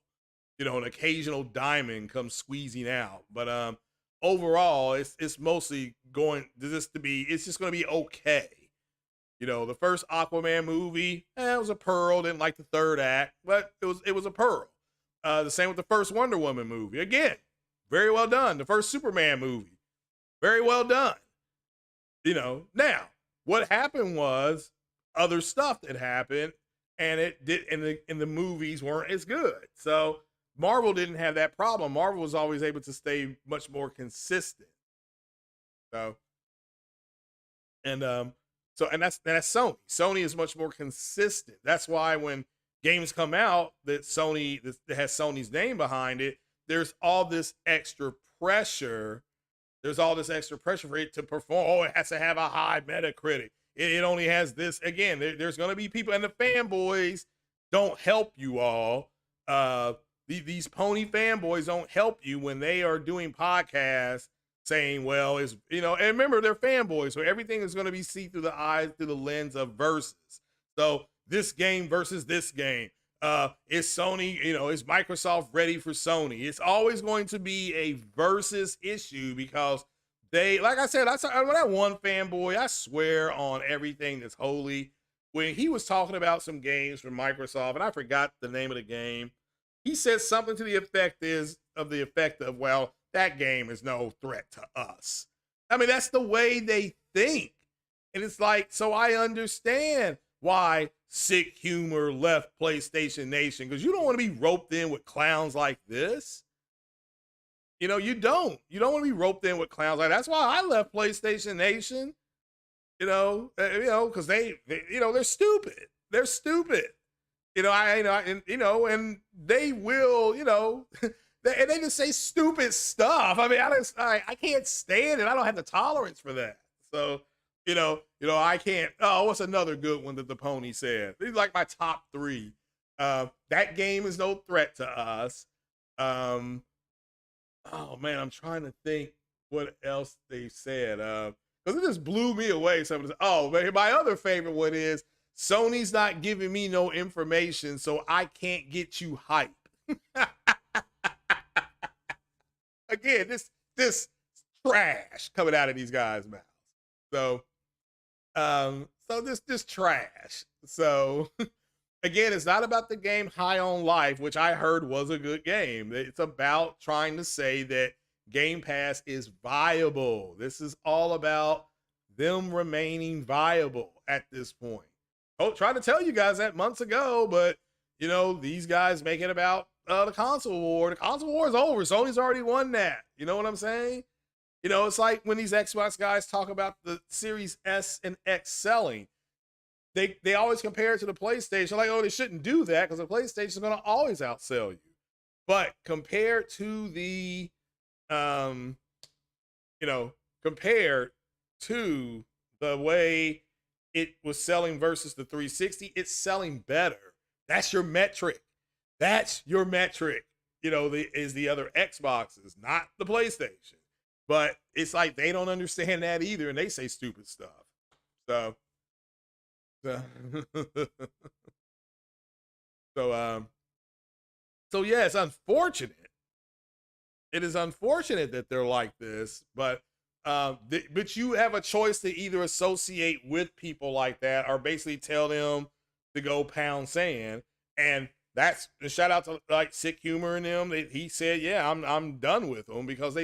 An occasional diamond comes squeezing out. But overall, it's mostly it's just going to be okay. The first Aquaman movie, it was a pearl. Didn't like the third act, but it was a pearl. The same with the first Wonder Woman movie. Again, very well done. The first Superman movie, very well done. Now what happened was other stuff that happened, and it did, and the movies weren't as good. So Marvel didn't have that problem. Marvel was always able to stay much more consistent. So, and that's Sony. Sony is much more consistent. That's why when games come out that has Sony's name behind it, there's all this extra pressure. There's all this extra pressure for it to perform. Oh, it has to have a high Metacritic. It only has this. Again, there's going to be people, and the fanboys don't help you all. These pony fanboys don't help you when they are doing podcasts saying, well, and remember, they're fanboys, so everything is going to be seen through the lens of versus. So this game versus this game. Is Sony, is Microsoft ready for Sony? It's always going to be a versus issue because like I said, when that one fanboy, I swear on everything that's holy, when he was talking about some games from Microsoft, and I forgot the name of the game, he said something to the effect of, well, that game is no threat to us. I mean, that's the way they think. And it's like, so I understand why Sick Humor left PlayStation Nation, because you don't want to be roped in with clowns like this. You don't want to be roped in with clowns like that's why I left PlayStation Nation. Because they're stupid. And they will, and they just say stupid stuff. I mean, I can't stand it. I don't have the tolerance for that. So, I can't. Oh, what's another good one that the pony said? These are like my top 3. That game is no threat to us. Oh man, I'm trying to think what else they said. Because it just blew me away. Oh, but my other favorite one is Sony's not giving me no information, so I can't get you hype. Again, this trash coming out of these guys' mouths. So, this trash. So, again, it's not about the game High on Life, which I heard was a good game. It's about trying to say that Game Pass is viable. This is all about them remaining viable at this point. Oh, trying to tell you guys that months ago, but these guys make it about the console war. The console war is over. Sony's already won that. You know what I'm saying? It's like when these Xbox guys talk about the Series S and X selling. They always compare it to the PlayStation. Like, oh, they shouldn't do that because the PlayStation is going to always outsell you. But compared to the, compared to the way it was selling versus the 360, it's selling better. That's your metric. That's your metric. Is the other Xboxes, not the PlayStation. But it's like they don't understand that either, and they say stupid stuff. So yeah, it's unfortunate. It is unfortunate that they're like this, but you have a choice to either associate with people like that or basically tell them to go pound sand. And that's a shout out to like Sick Humor and them. He said, yeah, I'm done with them because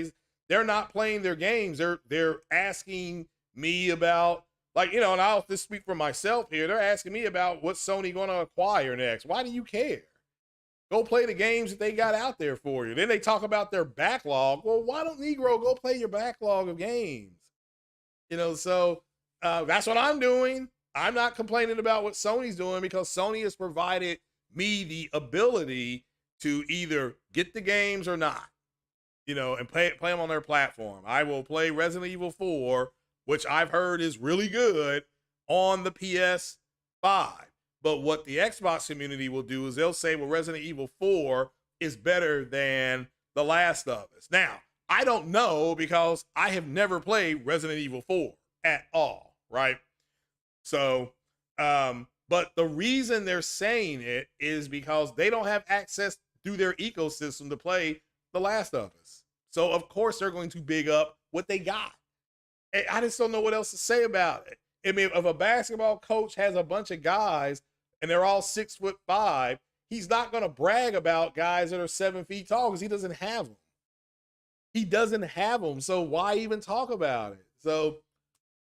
they're not playing their games. They're asking me about, like, and I'll just speak for myself here. They're asking me about what Sony going to acquire next. Why do you care? Go play the games that they got out there for you. Then they talk about their backlog. Well, why don't Negro go play your backlog of games? So that's what I'm doing. I'm not complaining about what Sony's doing because Sony has provided me the ability to either get the games or not, and play them on their platform. I will play Resident Evil 4, which I've heard is really good, on the PS5. But what the Xbox community will do is they'll say, well, Resident Evil 4 is better than The Last of Us. Now, I don't know because I have never played Resident Evil 4 at all, right? So, but the reason they're saying it is because they don't have access through their ecosystem to play The Last of Us. So, of course, they're going to big up what they got. I just don't know what else to say about it. I mean, if a basketball coach has a bunch of guys and they're all 6'5", he's not going to brag about guys that are 7 feet tall because he doesn't have them. He doesn't have them. So why even talk about it? So,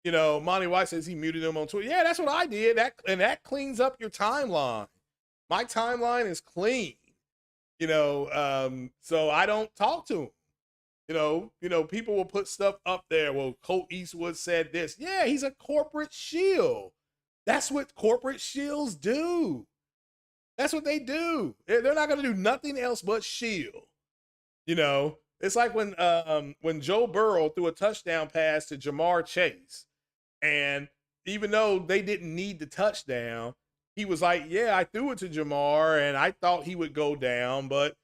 Monty White says he muted him on Twitter. Yeah, that's what I did. That cleans up your timeline. My timeline is clean. So I don't talk to him. People will put stuff up there. Well, Colt Eastwood said this. Yeah, he's a corporate shield. That's what corporate shields do. That's what they do. They're not going to do nothing else but shield. It's like when Joe Burrow threw a touchdown pass to Jamar Chase, and even though they didn't need the touchdown, he was like, yeah, I threw it to Jamar, and I thought he would go down, but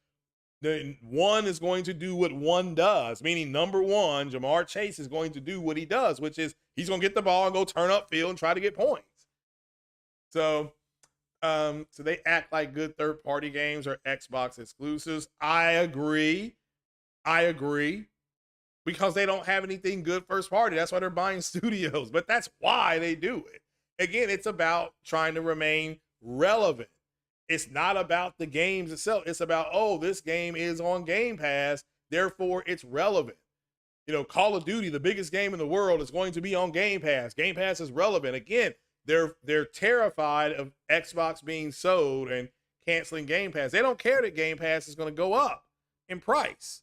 then one is going to do what one does, meaning number one, Jamar Chase is going to do what he does, which is he's going to get the ball and go turn up field and try to get points. So they act like good third-party games are Xbox exclusives. I agree. Because they don't have anything good first party. That's why they're buying studios, but that's why they do it. Again, it's about trying to remain relevant. It's not about the games itself. It's about, oh, this game is on Game Pass, therefore it's relevant. Call of Duty, the biggest game in the world, is going to be on Game Pass. Game Pass is relevant. Again, they're terrified of Xbox being sold and canceling Game Pass. They don't care that Game Pass is going to go up in price.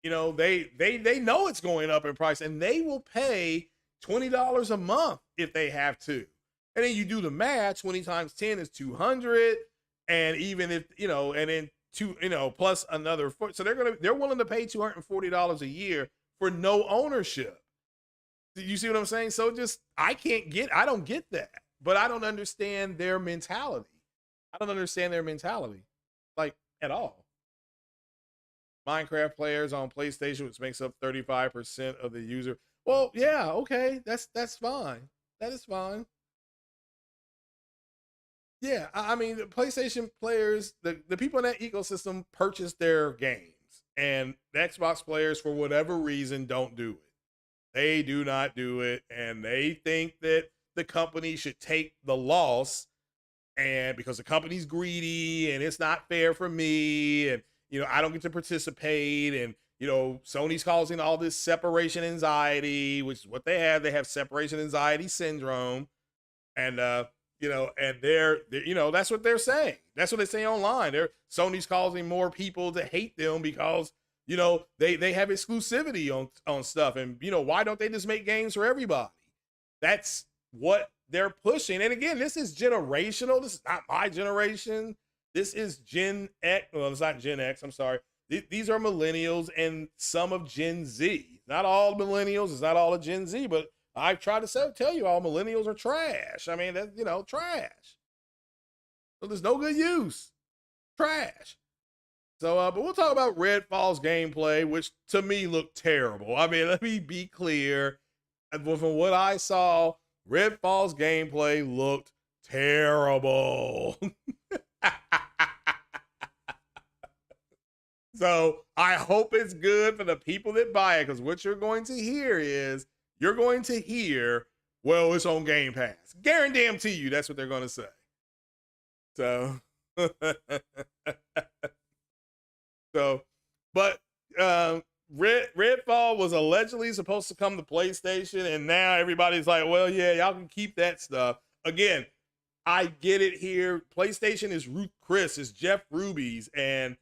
They know it's going up in price, and they will pay $20 a month if they have to. And then you do the math, 20 times 10 is 200. And even if, and then plus another so they're willing to pay $240 a year for no ownership. You see what I'm saying? So just I don't get that, but I don't understand their mentality. I don't understand their mentality, like, at all. Minecraft players on PlayStation, which makes up 35% of the user. Well, yeah, okay, that's fine. That is fine. Yeah, I mean, the PlayStation players, the people in that ecosystem purchase their games, and the Xbox players, for whatever reason, don't do it. They do not do it, and they think that the company should take the loss, and because the company's greedy and it's not fair for me, and I don't get to participate, and Sony's causing all this separation anxiety, which is what they have. They have separation anxiety syndrome, and and they're that's what they're saying. That's what they say online. Sony's causing more people to hate them because they have exclusivity on stuff, and why don't they just make games for everybody? That's what they're pushing. And again, this is generational. This is not my generation. This is Gen X. Well, it's not Gen X. I'm sorry. These are millennials and some of Gen Z. Not all millennials. It's not all of Gen Z, but I've tried to tell you all millennials are trash. I mean, that's, trash. So there's no good use. Trash. So, but we'll talk about REDFALL's gameplay, which to me looked terrible. I mean, let me be clear. From what I saw, REDFALL's gameplay looked terrible. So I hope it's good for the people that buy it, because what you're going to hear is, well, it's on Game Pass. Guarantee you that's what they're going to say. So, but REDFALL was allegedly supposed to come to PlayStation, and now everybody's like, well, yeah, y'all can keep that stuff. Again, I get it here. PlayStation is Ruth Chris, is Jeff Ruby's, and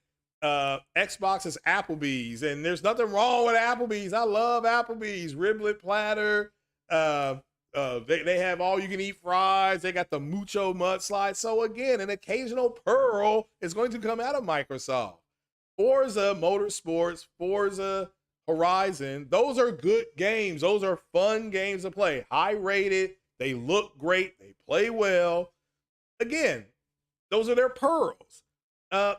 Xbox is Applebee's, and there's nothing wrong with Applebee's. I love Applebee's. Riblet platter. They have all you can eat fries. They got the mucho mudslide. So again, an occasional pearl is going to come out of Microsoft. Forza Motorsports, Forza Horizon, those are good games. Those are fun games to play. High rated. They look great. They play well. Again, those are their pearls.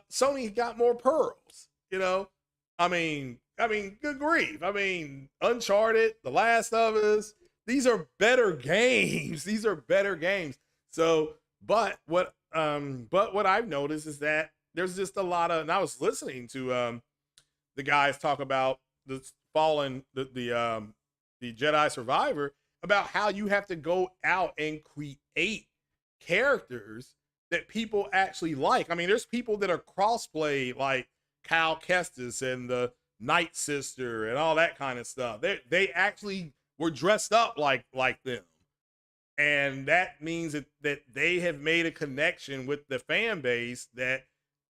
Sony got more pearls, I mean, good grief. I mean, Uncharted, The Last of Us, these are better games. These are better games. So, but what I've noticed is that there's just a lot of, and I was listening to the guys talk about the Jedi Survivor, about how you have to go out and create characters that people actually like. I mean, there's people that are crossplay, like Kyle Kestis and the Night Sister and all that kind of stuff. They actually were dressed up like them. And that means that they have made a connection with the fan base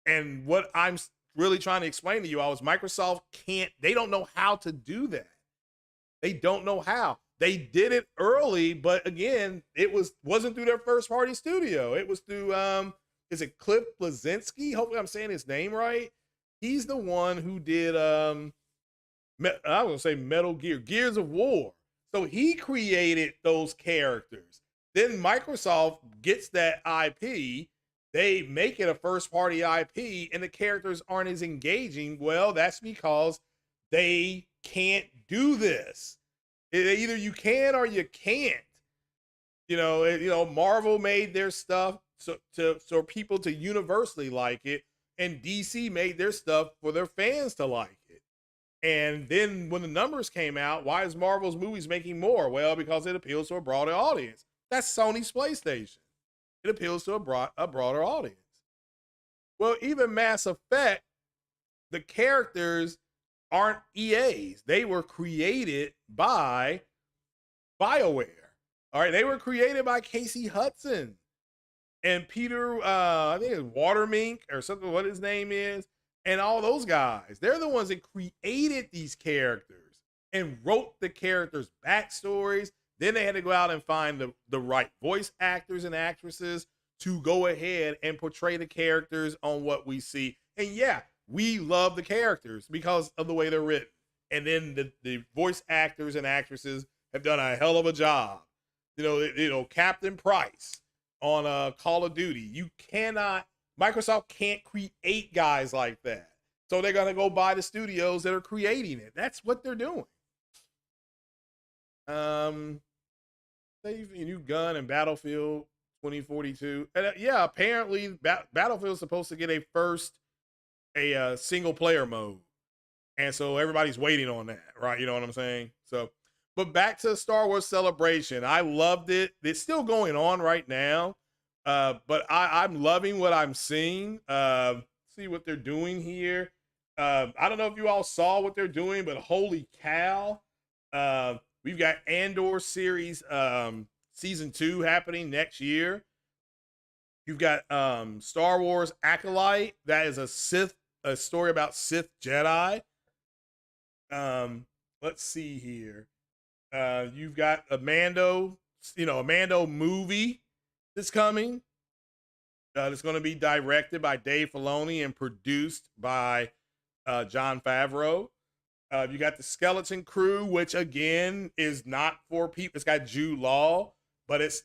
and what I'm really trying to explain to you all is Microsoft they don't know how to do that. They don't know how. They did it early, but again, wasn't through their first party studio. It was through, is it Cliff Bleszinski? Hopefully I'm saying his name right. He's the one who did, I was gonna say Metal Gear, Gears of War. So he created those characters. Then Microsoft gets that IP, they make it a first party IP, and the characters aren't as engaging. Well, that's because they can't do this. Either you can or you can't. Marvel made their stuff so people to universally like it, and DC made their stuff for their fans to like it. And then when the numbers came out, why is Marvel's movies making more? Well, because it appeals to a broader audience. That's Sony's PlayStation. It appeals to a broader audience. Well, even Mass Effect, the characters aren't EA's. They were created by BioWare. All right, they were created by Casey Hudson and Peter, I think it's Watermink or something, what his name is, and all those guys. They're the ones that created these characters and wrote the characters' backstories. Then they had to go out and find the right voice actors and actresses to go ahead and portray the characters on what we see. And yeah, we love the characters because of the way they're written. And then the voice actors and actresses have done a hell of a job. Captain Price on Call of Duty. Microsoft can't create guys like that. So they're going to go buy the studios that are creating it. That's what they're doing. Save a new gun in Battlefield 2042. And yeah, apparently Battlefield is supposed to get a single player mode. And so everybody's waiting on that, right? You know what I'm saying? So, but back to Star Wars Celebration. I loved it. It's still going on right now. But I'm loving what I'm seeing. See what they're doing here. I don't know if you all saw what they're doing, but holy cow. We've got Andor series season 2 happening next year. You've got Star Wars Acolyte. That is a story about Sith Jedi. Let's see here. You've got a Mando movie that's coming. It's going to be directed by Dave Filoni and produced by Jon Favreau. You got the Skeleton Crew, which again is not for people. It's got Jude Law, but it's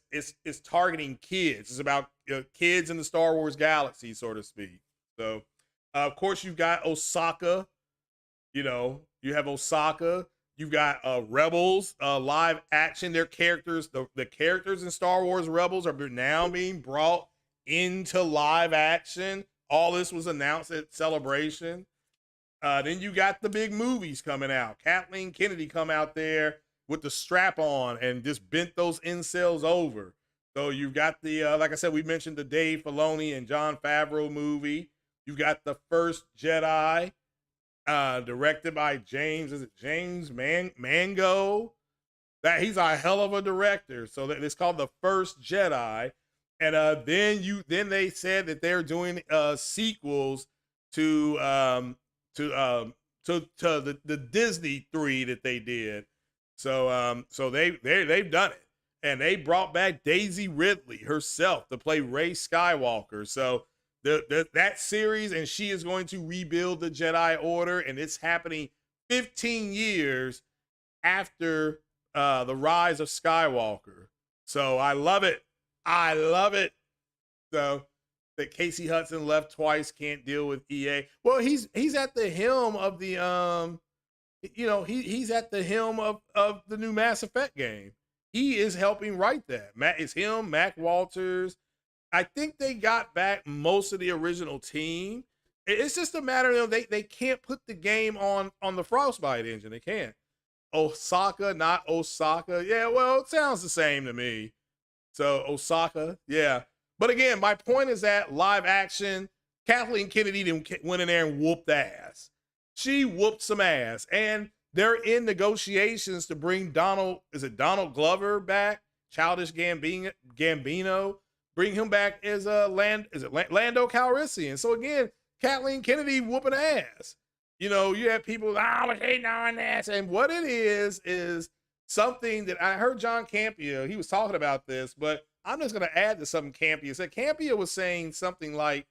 targeting kids. It's about kids in the Star Wars galaxy, so to speak. So, of course, you've got Osaka. You have Osaka. You've got Rebels live action. Their characters, the characters in Star Wars Rebels are now being brought into live action. All this was announced at Celebration. Then you got the big movies coming out. Kathleen Kennedy come out there with the strap on and just bent those incels over. So you've got the, like I said, we mentioned the Dave Filoni and Jon Favreau movie. You've got the First Jedi, directed by James Mango. That he's a hell of a director. So that it's called The First Jedi. And then they said that they're doing sequels to the Disney 3 that they did. So they've done it. And they brought back Daisy Ridley herself to play Rey Skywalker. So that series, and she is going to rebuild the Jedi Order, and it's happening 15 years after the rise of Skywalker. So I love it. I love it. So that Casey Hudson left twice, can't deal with EA. Well, he's at the helm of the he's at the helm of the new Mass Effect game. He is helping write that. It's him, Mac Walters. I think they got back most of the original team. It's just a matter of they can't put the game on the Frostbite engine. They can't. Osaka, not Osaka. Yeah, well, it sounds the same to me. So Osaka, yeah. But again, my point is that live action, Kathleen Kennedy went in there and whooped ass. She whooped some ass. And they're in negotiations to bring Donald Glover back? Childish Gambino. Bring him back as Lando Calrissian. So again, Kathleen Kennedy whooping ass. You have people, I was hating on this. And what it is something that I heard John Campea, he was talking about this, but I'm just going to add to something Campea said. Campea was saying something like,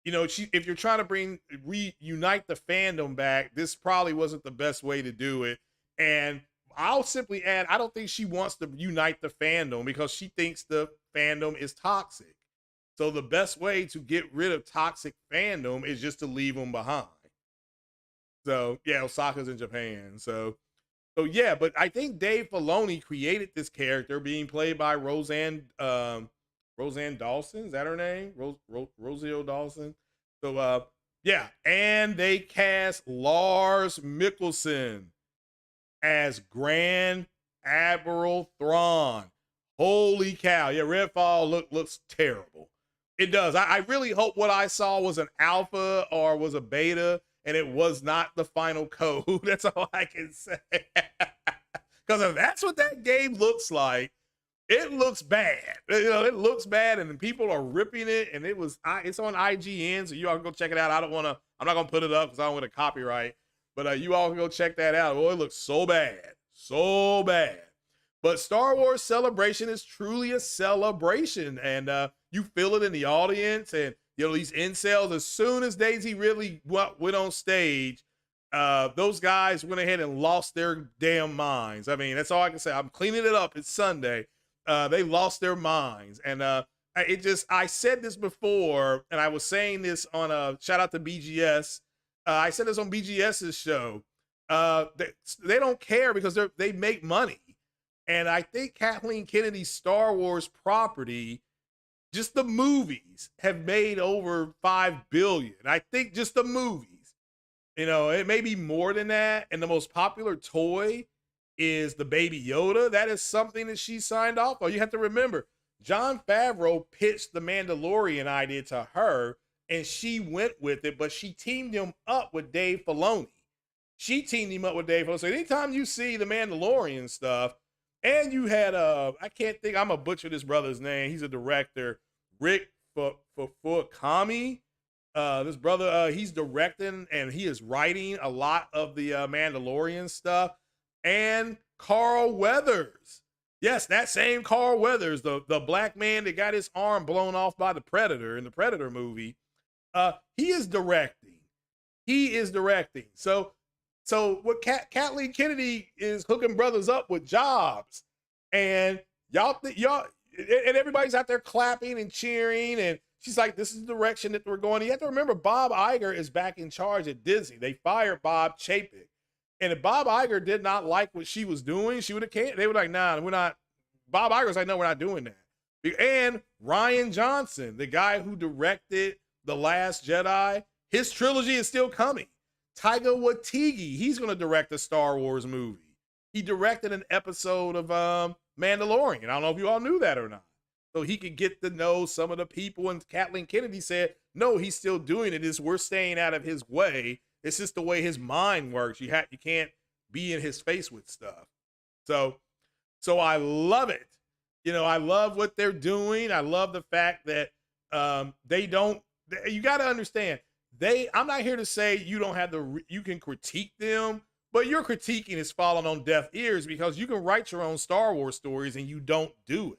if you're trying to reunite the fandom back, this probably wasn't the best way to do it. And I'll simply add, I don't think she wants to unite the fandom because she thinks the fandom is toxic. So the best way to get rid of toxic fandom is just to leave them behind. So yeah, Osaka's in Japan. So yeah, but I think Dave Filoni created this character being played by Roseanne Dawson. Is that her name? Rosario Dawson. So yeah, and they cast Lars Mikkelsen as Grand Admiral Thrawn. Holy cow. Yeah, Redfall looks terrible. It does. I really hope what I saw was an alpha or was a beta and it was not the final code. That's all I can say. Because if that's what that game looks like, it looks bad. It looks bad and people are ripping it, and it's on IGN, so you all can go check it out. I'm not going to put it up because I don't want to copyright, but you all can go check that out. Boy, it looks so bad. So bad. But Star Wars Celebration is truly a celebration, and you feel it in the audience, and these incels. As soon as Daisy Ridley went on stage, those guys went ahead and lost their damn minds. I mean, that's all I can say. I'm cleaning it up. It's Sunday. They lost their minds, and I said this before, and I was saying this on a shout out to BGS. I said this on BGS's show. They don't care because they make money. And I think Kathleen Kennedy's Star Wars property, just the movies, have made over $5 billion. I think just the movies. It may be more than that. And the most popular toy is the Baby Yoda. That is something that she signed off on. You have to remember, Jon Favreau pitched the Mandalorian idea to her, and she went with it, but she teamed him up with Dave Filoni. So anytime you see the Mandalorian stuff, and you had I can't think, I'm gonna butcher this brother's name. He's a director, Rick Fukami. This brother, he's directing and he is writing a lot of the Mandalorian stuff. And Carl Weathers. Yes, that same Carl Weathers, the black man that got his arm blown off by the Predator in the Predator movie. He is directing. So what Kathleen Kennedy is hooking brothers up with jobs, and y'all and everybody's out there clapping and cheering, and she's like, this is the direction that we're going. You have to remember, Bob Iger is back in charge at Disney. They fired Bob Chapek. And if Bob Iger did not like what she was doing, she would have canceled. They were like, nah, we're not. Bob Iger's like, no, we're not doing that. And Rian Johnson, the guy who directed The Last Jedi, his trilogy is still coming. Taika Waititi, he's going to direct a Star Wars movie. He directed an episode of Mandalorian. I don't know if you all knew that or not. So he could get to know some of the people. And Kathleen Kennedy said, no, he's still doing it. We're staying out of his way. It's just the way his mind works. You can't be in his face with stuff. So I love it. I love what they're doing. I love the fact that you got to understand, I'm not here to say you don't have you can critique them, but your critiquing is falling on deaf ears because you can write your own Star Wars stories and you don't do it.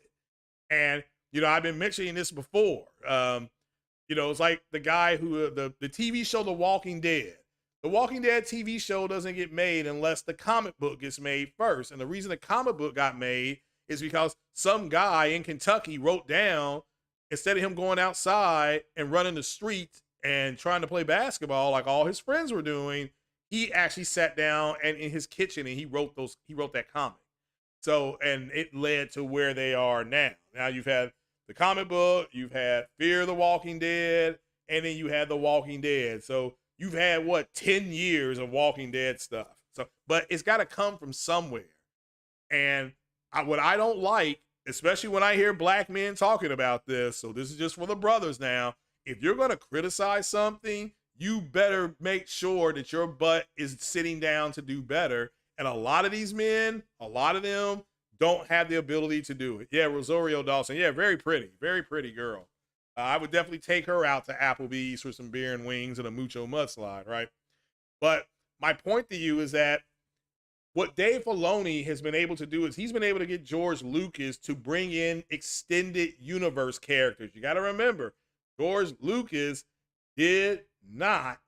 And, I've been mentioning this before. It's like the guy who, the TV show, The Walking Dead. The Walking Dead TV show doesn't get made unless the comic book gets made first. And the reason the comic book got made is because some guy in Kentucky wrote down, instead of him going outside and running the streets and trying to play basketball like all his friends were doing, he actually sat down and in his kitchen and he wrote that comic. So, and it led to where they are now. Now you've had the comic book, you've had Fear the Walking Dead, and then you had The Walking Dead. So you've had 10 years of Walking Dead stuff. So, but it's got to come from somewhere. And what I don't like, especially when I hear black men talking about this, so this is just for the brothers now, if you're going to criticize something, you better make sure that your butt is sitting down to do better. And a lot of these men, a lot of them don't have the ability to do it. Yeah, Rosario Dawson. Yeah, very pretty girl. I would definitely take her out to Applebee's for some beer and wings and a mucho mudslide, right? But my point to you is that what Dave Filoni has been able to do is he's been able to get George Lucas to bring in extended universe characters. You got to remember, George Lucas did not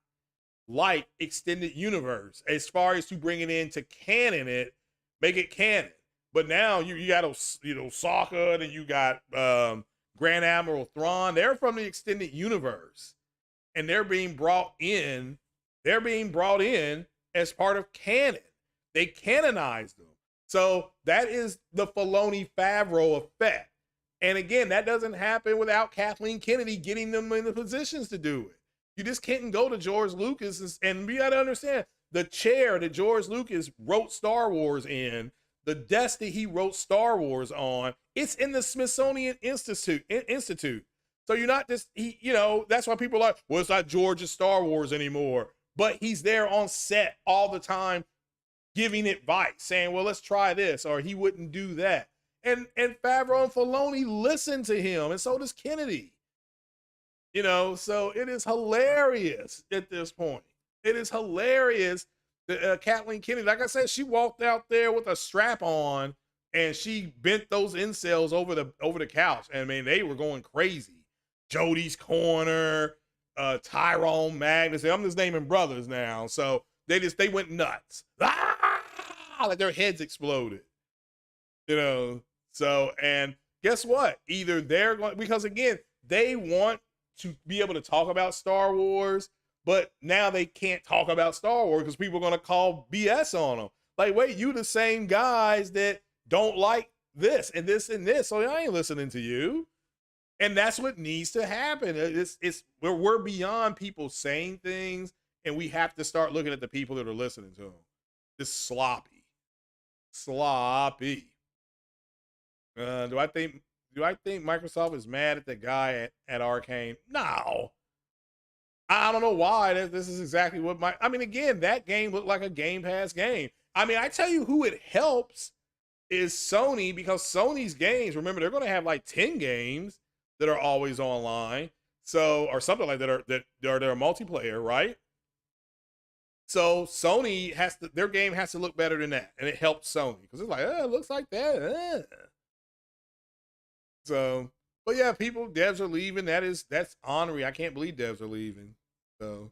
like extended universe as far as to bring it in to canon it, make it canon. But now you got Sokka, and you got Grand Admiral Thrawn. They're from the extended universe, and they're being brought in. They're being brought in as part of canon. They canonized them. So that is the Filoni Favreau effect. And again, that doesn't happen without Kathleen Kennedy getting them in the positions to do it. You just can't go to George Lucas and you got to understand the chair that George Lucas wrote Star Wars in, the desk that he wrote Star Wars on, it's in the Smithsonian Institute. So you're not just, that's why people are like, well, it's not George's Star Wars anymore. But he's there on set all the time giving advice, saying, well, let's try this, or he wouldn't do that. And Favreau and Filoni listen to him, and so does Kennedy. So it is hilarious at this point. It is hilarious that Kathleen Kennedy, like I said, she walked out there with a strap on and she bent those incels over the couch. And I mean, they were going crazy. Jody's Corner, Tyrone Magnus. I'm just naming brothers now. So they went nuts. Like their heads exploded. You know. So, and guess what? Either they're going, because again, they want to be able to talk about Star Wars, but now they can't talk about Star Wars because people are going to call BS on them. Like, wait, you the same guys that don't like this and this and this, so I ain't listening to you. And that's what needs to happen. We're beyond people saying things, and we have to start looking at the people that are listening to them. It's sloppy. Do I think Microsoft is mad at the guy at Arcane? No. I don't know why. This is exactly what I mean, again, that game looked like a Game Pass game. I mean, I tell you who it helps is Sony, because Sony's games, remember, they're going to have like 10 games that are always online. So, or something like that are multiplayer, right? So Sony their game has to look better than that. And it helps Sony because it's like, it looks like that. So, but yeah, devs are leaving. That's ornery. I can't believe devs are leaving. So,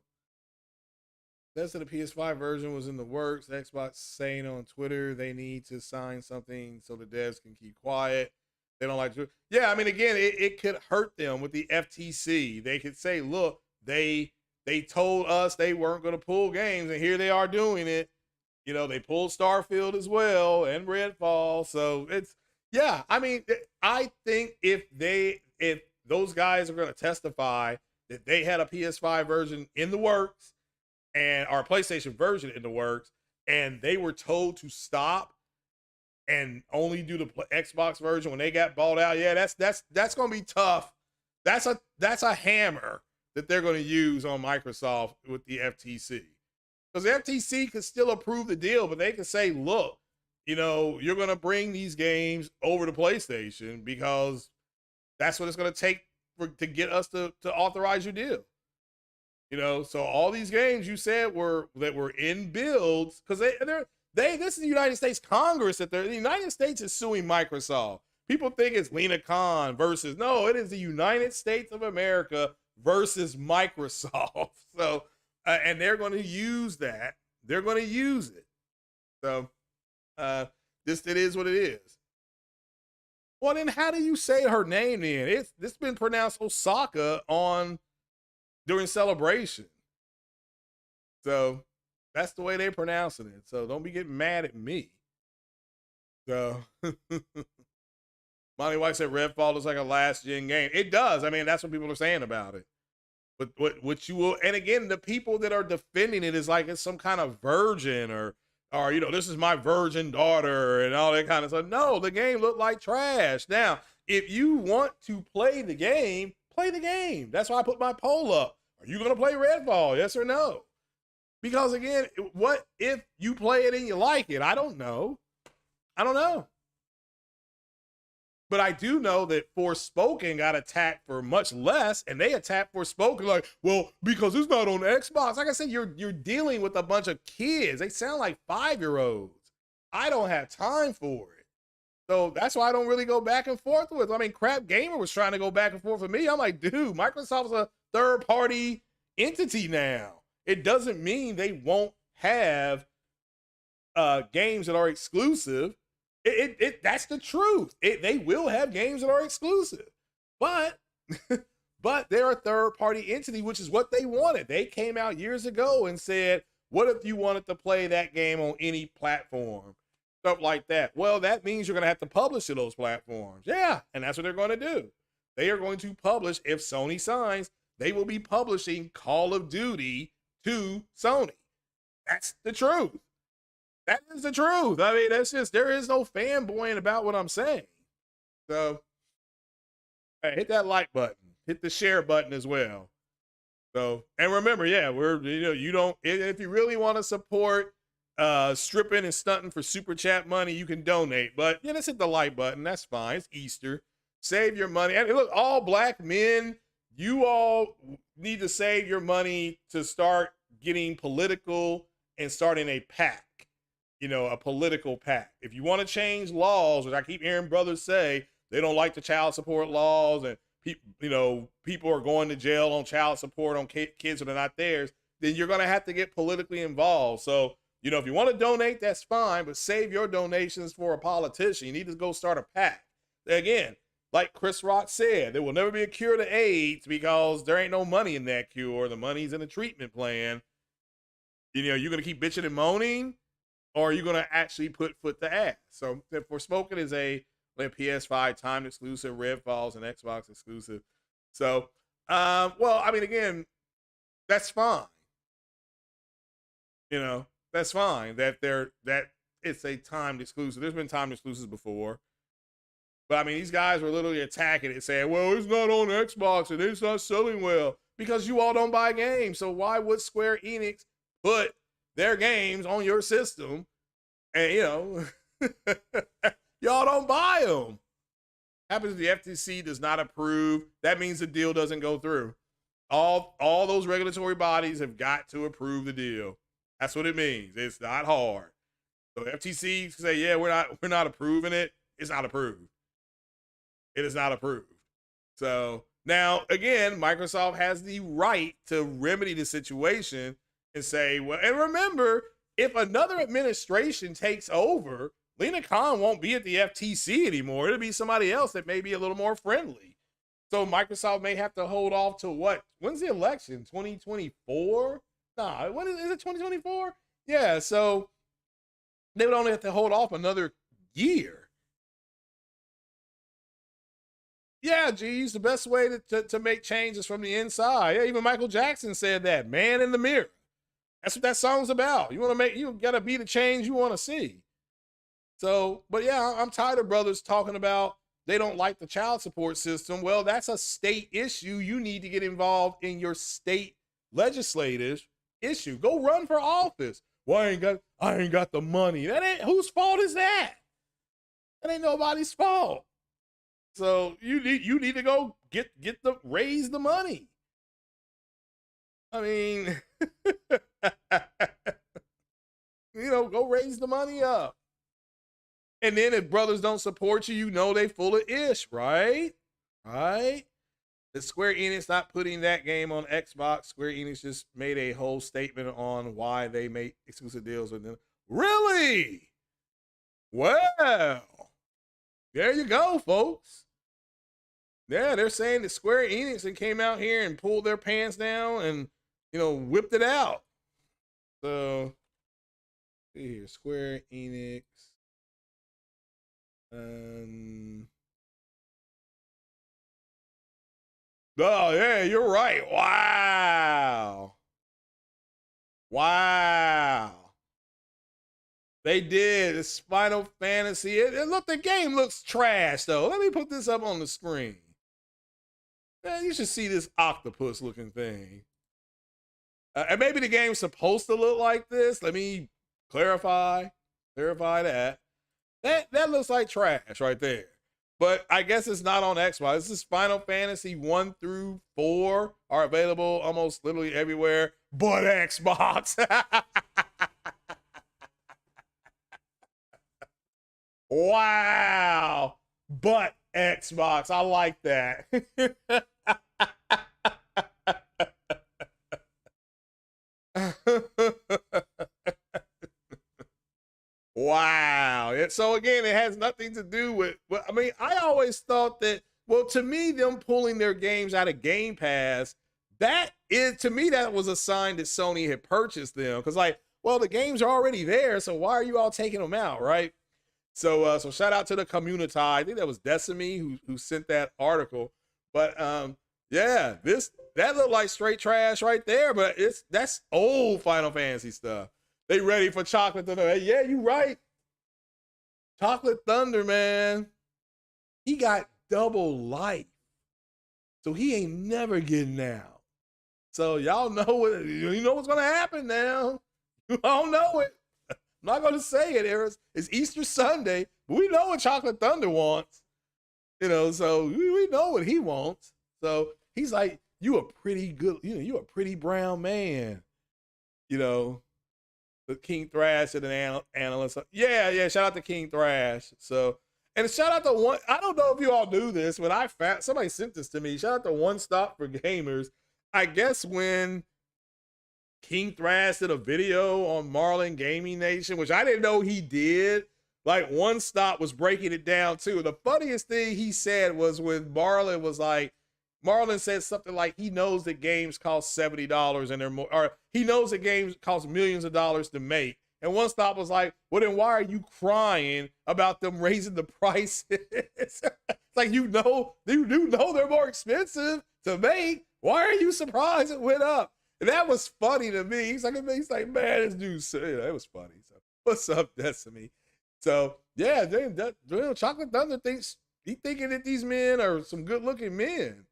that's that the PS5 version was in the works. Xbox saying on Twitter they need to sign something so the devs can keep quiet. They don't like to. Yeah, I mean, again, it could hurt them with the FTC. They could say, look, they told us they weren't going to pull games, and here they are doing it. You know, they pulled Starfield as well and Redfall. So it's, yeah, I mean, I think if those guys are going to testify that they had a PS5 version in the works and our PlayStation version in the works, and they were told to stop and only do the Xbox version when they got bought out, yeah, that's going to be tough. That's a hammer that they're going to use on Microsoft with the FTC. Because the FTC could still approve the deal, but they could say, look, you know, you're going to bring these games over to PlayStation because that's what it's going to take to get us to authorize your deal. You know, so all these games you said were in builds, because this is the United States Congress the United States is suing Microsoft. People think it's Lena Khan versus, no, it is the United States of America versus Microsoft. So, and they're going to use that. They're going to use it. So, it is what it is. Well, then how do you say her name then? It's been pronounced Osaka during Celebration. So that's the way they're pronouncing it. So don't be getting mad at me. So Monty White said Redfall looks like a last gen game. It does. I mean, that's what people are saying about it. But what you will, and again, the people that are defending it is like it's some kind of virgin or you know, this is my virgin daughter and all that kind of stuff. No, the game looked like trash. Now, if you want to play the game, play the game. That's why I put my poll up. Are you going to play Redfall? Yes or no? Because again, what if you play it and you like it? I don't know. But I do know that Forspoken got attacked for much less, and they attacked Forspoken like, well, because it's not on Xbox. Like I said, you're dealing with a bunch of kids. They sound like 5-year-olds. I don't have time for it. So that's why I don't really go back and forth with. I mean, Crap Gamer was trying to go back and forth with me. I'm like, dude, Microsoft's a third-party entity now. It doesn't mean they won't have games that are exclusive. That's the truth. They will have games that are exclusive, but they're a third-party entity, which is what they wanted. They came out years ago and said, what if you wanted to play that game on any platform? Stuff like that. Well, that means you're going to have to publish to those platforms. Yeah, and that's what they're going to do. They are going to publish, if Sony signs, they will be publishing Call of Duty to Sony. That's the truth. That is the truth. I mean, there is no fanboying about what I'm saying. So, hey, hit that like button. Hit the share button as well. So, and remember, yeah, if you really want to support stripping and stunting for super chat money, you can donate. But yeah, let's hit the like button. That's fine. It's Easter. Save your money. And look, all black men, you all need to save your money to start getting political and starting a PAC. a political pact. If you want to change laws, which I keep hearing brothers say they don't like the child support laws, and people are going to jail on child support on kids that are not theirs, then you're going to have to get politically involved. So, if you want to donate, that's fine, but save your donations for a politician. You need to go start a PAC. Again, like Chris Rock said, there will never be a cure to AIDS because there ain't no money in that cure. The money's in the treatment plan. You're going to keep bitching and moaning, or are you going to actually put foot to ass? So, Forspoken is a PS5 timed exclusive, REDFALL's an Xbox exclusive. So, again, that's fine. That's fine that it's a timed exclusive. There's been timed exclusives before. But these guys were literally attacking it, saying, well, it's not on Xbox and it's not selling well because you all don't buy games. So why would Square Enix put their games on your system and, y'all don't buy them? Happens if the FTC does not approve, that means the deal doesn't go through. All those regulatory bodies have got to approve the deal. That's what it means. It's not hard. So FTC say, yeah, we're not approving it. It's not approved. It is not approved. So now, again, Microsoft has the right to remedy the situation and say, well, and remember, if another administration takes over, Lena Khan won't be at the FTC anymore. It'll be somebody else that may be a little more friendly. So Microsoft may have to hold off to what? When's the election? 2024? Nah, what is it, 2024? Yeah, so they would only have to hold off another year. Yeah, geez, the best way to make changes from the inside. Yeah, even Michael Jackson said that, man in the mirror. That's what that song's about. You gotta be the change you want to see. So, but yeah, I'm tired of brothers talking about they don't like the child support system. Well, that's a state issue. You need to get involved in your state legislative issue. Go run for office. Well, I ain't got the money. That ain't whose fault is that? That ain't nobody's fault. So you need to go raise the money. Go raise the money up. And then if brothers don't support you, they full of ish, right? Right? The Square Enix not putting that game on Xbox. Square Enix just made a whole statement on why they make exclusive deals with them. Really? Well, there you go, folks. Yeah, they're saying that Square Enix came out here and pulled their pants down and, whipped it out. So, see here, Square Enix. Oh, yeah, you're right. Wow. They did. It's Final Fantasy. The game looks trash, though. Let me put this up on the screen. Man, you should see this octopus looking thing. And maybe the game's supposed to look like this. Let me clarify that. That looks like trash right there. But I guess it's not on Xbox. This is Final Fantasy 1 through 4 are available almost literally everywhere but Xbox. Wow. But Xbox. I like that. Wow. So again, it has nothing to do with, I always thought that, to me, them pulling their games out of Game Pass, to me, that was a sign that Sony had purchased them. Because the games are already there, so why are you all taking them out, right? So shout out to the community. I think that was Decimy who sent that article. But yeah, that looked like straight trash right there. But that's old Final Fantasy stuff. They ready for Chocolate Thunder? Yeah, you right. Chocolate Thunder, man. He got double life, so he ain't never getting out. So y'all know what's gonna happen now. You all know it. I'm not gonna say it. It's Easter Sunday, but we know what Chocolate Thunder wants. So we know what he wants. So he's like, you a pretty good, you a pretty brown man. The King Thrash and an analyst. Yeah. Shout out to King Thrash. So, and shout out to one. I don't know if you all knew this, but I found somebody sent this to me. Shout out to One Stop for Gamers. I guess when King Thrash did a video on Marlin Gaming Nation, which I didn't know he did. Like, One Stop was breaking it down too. The funniest thing he said was when Marlin was like, Marlon said something like he knows that games cost $70 and they're more, or he knows that games cost millions of dollars to make. And One Stop was like, well, then why are you crying about them raising the prices? It's like, you do know they're more expensive to make. Why are you surprised it went up? And that was funny to me. He's like, man, this dude said, it was funny. So, what's up, Destiny? So, yeah, Chocolate Thunder thinks, he thinking that these men are some good looking men.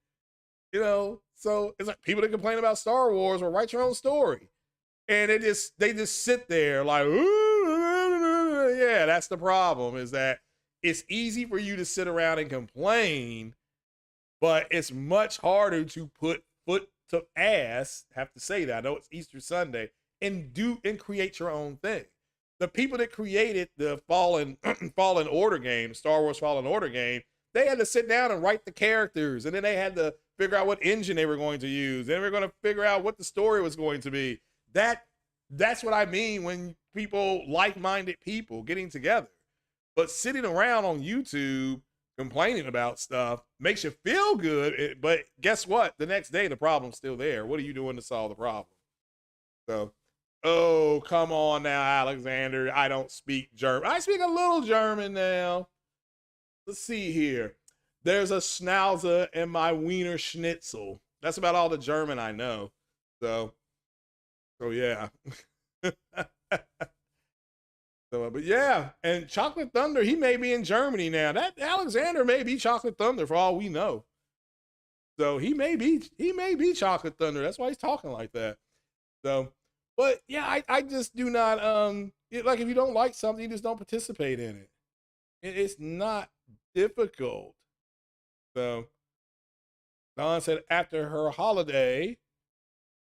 You know, so it's like people that complain about Star Wars or write your own story. And they just sit there like, ooh, yeah, that's the problem, is that it's easy for you to sit around and complain, but it's much harder to put foot to ass, have to say that, I know it's Easter Sunday, and create your own thing. The people that created the Fallen Order game, Star Wars Fallen Order game, they had to sit down and write the characters, and then they had to figure out what engine they were going to use. Then they were going to figure out what the story was going to be. That's what I mean when people, like-minded people getting together. But sitting around on YouTube complaining about stuff makes you feel good, but guess what? The next day, the problem's still there. What are you doing to solve the problem? So, oh, come on now, Alexander. I don't speak German. I speak a little German now. Let's see here. There's a Schnauzer in my Wiener Schnitzel. That's about all the German I know. So yeah. But yeah, and Chocolate Thunder, he may be in Germany now. That Alexander may be Chocolate Thunder for all we know. So he may be Chocolate Thunder. That's why he's talking like that. So, but yeah, I just do not, like, if you don't like something, you just don't participate in it. It's not difficult. So Dawn said after her holiday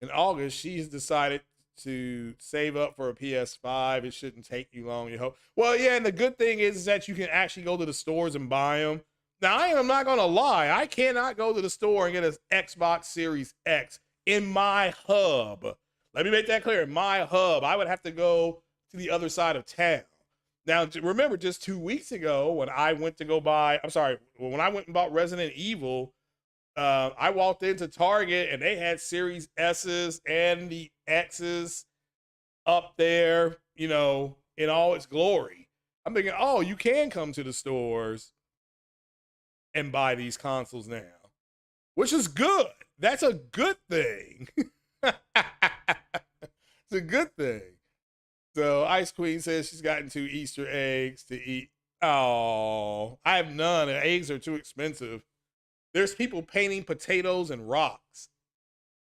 in August, she's decided to save up for a PS5. It shouldn't take you long, you hope. Well, yeah, and the good thing is that you can actually go to the stores and buy them. Now, I am not going to lie. I cannot go to the store and get an Xbox Series X in my hub. Let me make that clear. In my hub, I would have to go to the other side of town. Now, remember, just 2 weeks ago when I went to go buy, when I went and bought Resident Evil, I walked into Target and they had Series S's and the X's up there, you know, in all its glory. I'm thinking, oh, you can come to the stores and buy these consoles now, which is good. That's a good thing. It's a good thing. So Ice Queen says she's gotten 2 Easter eggs to eat. Oh, I have none. The eggs are too expensive. There's people painting potatoes and rocks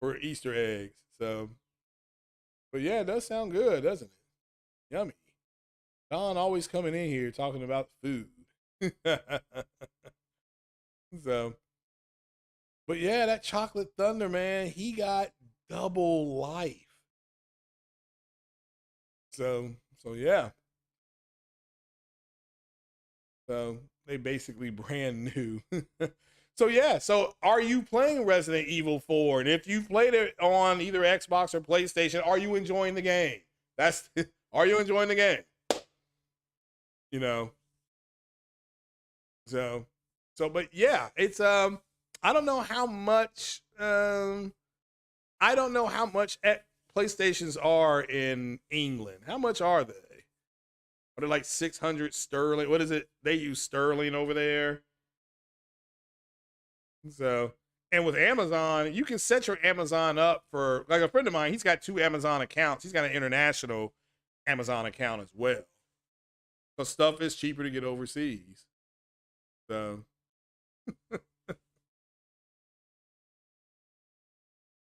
for Easter eggs. So, but yeah, it does sound good, doesn't it? Yummy. Don always coming in here talking about food. So, but yeah, that Chocolate Thunder, man, he got double life. So yeah. So they basically brand new. So yeah, so are you playing Resident Evil 4? And if you've played it on either Xbox or PlayStation, are you enjoying the game? Are you enjoying the game? You know. So but yeah, it's I don't know how much PlayStations are in England. How much are they? Are they like 600 sterling? What is it? They use sterling over there. So, and with Amazon, you can set your Amazon up for, like, a friend of mine, he's got 2 Amazon accounts. He's got an international Amazon account as well. So stuff is cheaper to get overseas. So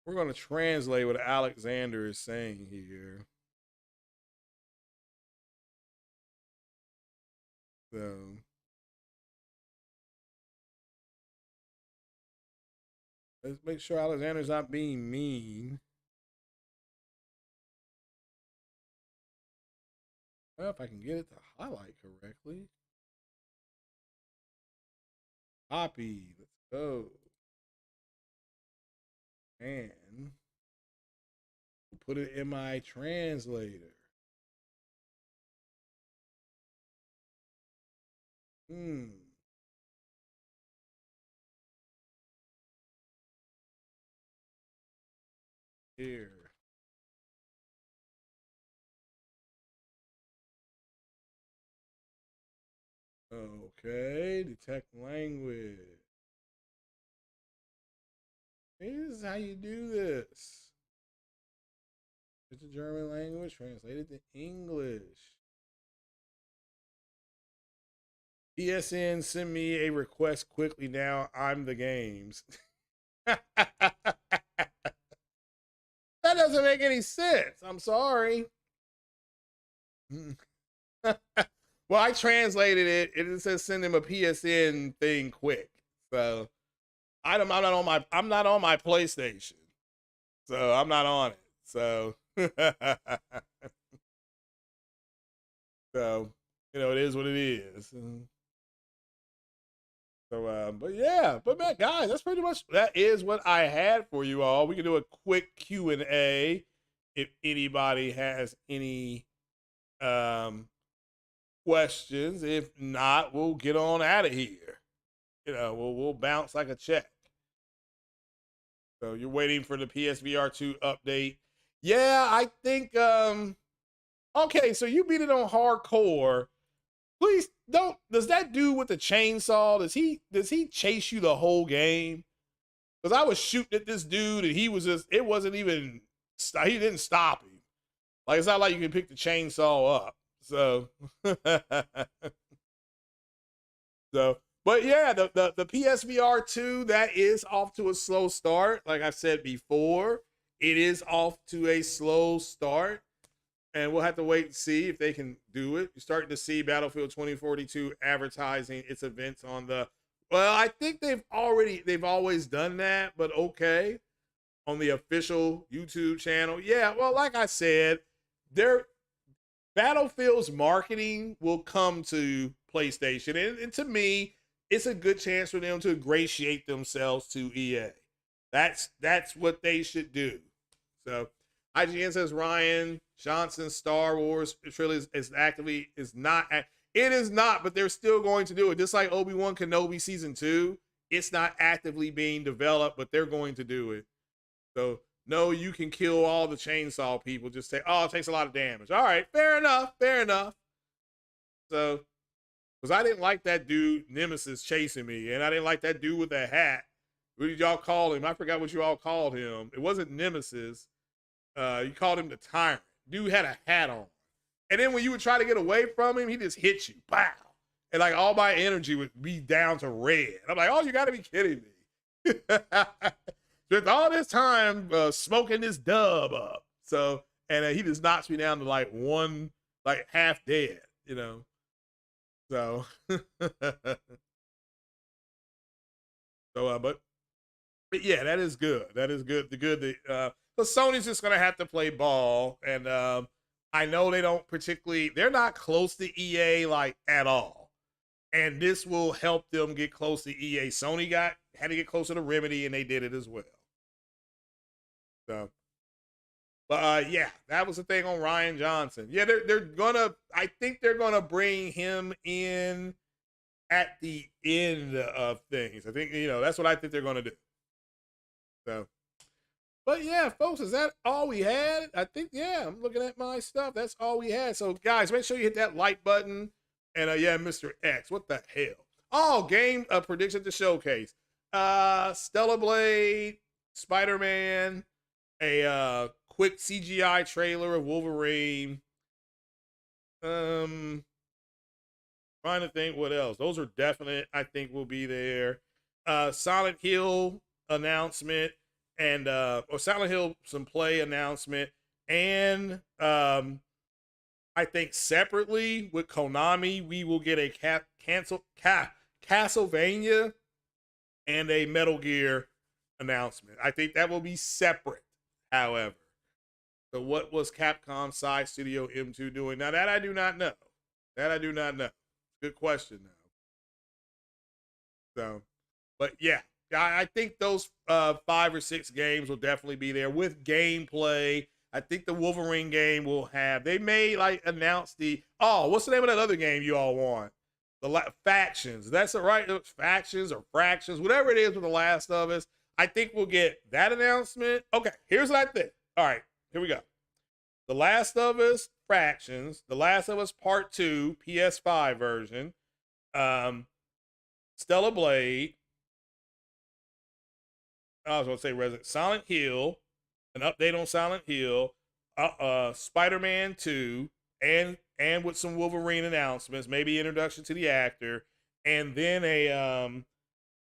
we're going to translate what Alexander is saying here. So let's make sure Alexander's not being mean. Well, if I can get it to highlight correctly. Copy. Let's go. And we'll put it in my translator. Here. Okay, detect language. This is how you do this. It's the German language translated to English. PSN, send me a request quickly now. I'm the games. That doesn't make any sense. I'm sorry. Well, I translated it. It says send him a PSN thing quick. So I'm not on my PlayStation. So I'm not on it. So so it is what it is. So but yeah, but man, guys, that is what I had for you all. We can do a quick Q&A if anybody has any questions. If not, we'll get on out of here. We'll bounce like a check. So you're waiting for the PSVR 2 update. Yeah, I think okay, so you beat it on hardcore. Please don't. Does that dude with the chainsaw, does he chase you the whole game? Because I was shooting at this dude and he didn't stop him. Like, it's not like you can pick the chainsaw up. So but yeah, the PSVR 2, that is off to a slow start. Like I've said before, it is off to a slow start. And we'll have to wait and see if they can do it. You're starting to see Battlefield 2042 advertising its events on I think they've always done that, but okay. On the official YouTube channel. Yeah, well, like I said, Battlefield's marketing will come to PlayStation. And to me, it's a good chance for them to ingratiate themselves to EA. That's what they should do. So IGN says Ryan Johnson's Star Wars trilogy is not, but they're still going to do it. Just like Obi-Wan Kenobi season 2, it's not actively being developed, but they're going to do it. So no, you can kill all the chainsaw people. Just say, oh, it takes a lot of damage. All right, fair enough. So, because I didn't like that dude Nemesis chasing me, and I didn't like that dude with the hat. What did y'all call him? I forgot what you all called him. It wasn't Nemesis. You called him the Tyrant. Dude had a hat on. And then when you would try to get away from him, he just hit you. Pow. And like all my energy would be down to red. I'm like, oh, you got to be kidding me. With all this time smoking this dub up. So, and he just knocks me down to like half dead, So, but yeah, that is good. That is good. So Sony's just gonna have to play ball, and I know they're not close to EA like at all, and this will help them get close to EA. Sony had to get closer to Remedy, and they did it as well. So, but yeah, that was the thing on Ryan Johnson. Yeah, I think they're gonna bring him in at the end of things. I think that's what I think they're gonna do. So. But yeah, folks, is that all we had? I think, yeah, I'm looking at my stuff. That's all we had. So, guys, make sure you hit that like button. And, yeah, Mr. X, what the hell? Oh, game prediction to showcase. Stellar Blade, Spider-Man, a quick CGI trailer of Wolverine. Trying to think what else. Those are definite, I think, will be there. Silent Hill announcement. And or Silent Hill some play announcement, and I think separately with Konami we will get a Castlevania and a Metal Gear announcement. I think that will be separate, however. So what was Capcom Side Studio M2 doing? Now that I do not know. That I do not know. Good question now. So, but yeah, I think those 5 or 6 games will definitely be there with gameplay. I think the Wolverine game will have. They may like announce what's the name of that other game you all want? The Factions. That's the right Factions or Fractions, whatever it is with The Last of Us. I think we'll get that announcement. Okay, here's what I think. All right, here we go. The Last of Us Fractions, The Last of Us Part 2, PS5 version, Stellar Blade, I was going to say Resident Silent Hill, an update on Silent Hill, Spider-Man 2, and with some Wolverine announcements, maybe introduction to the actor, and then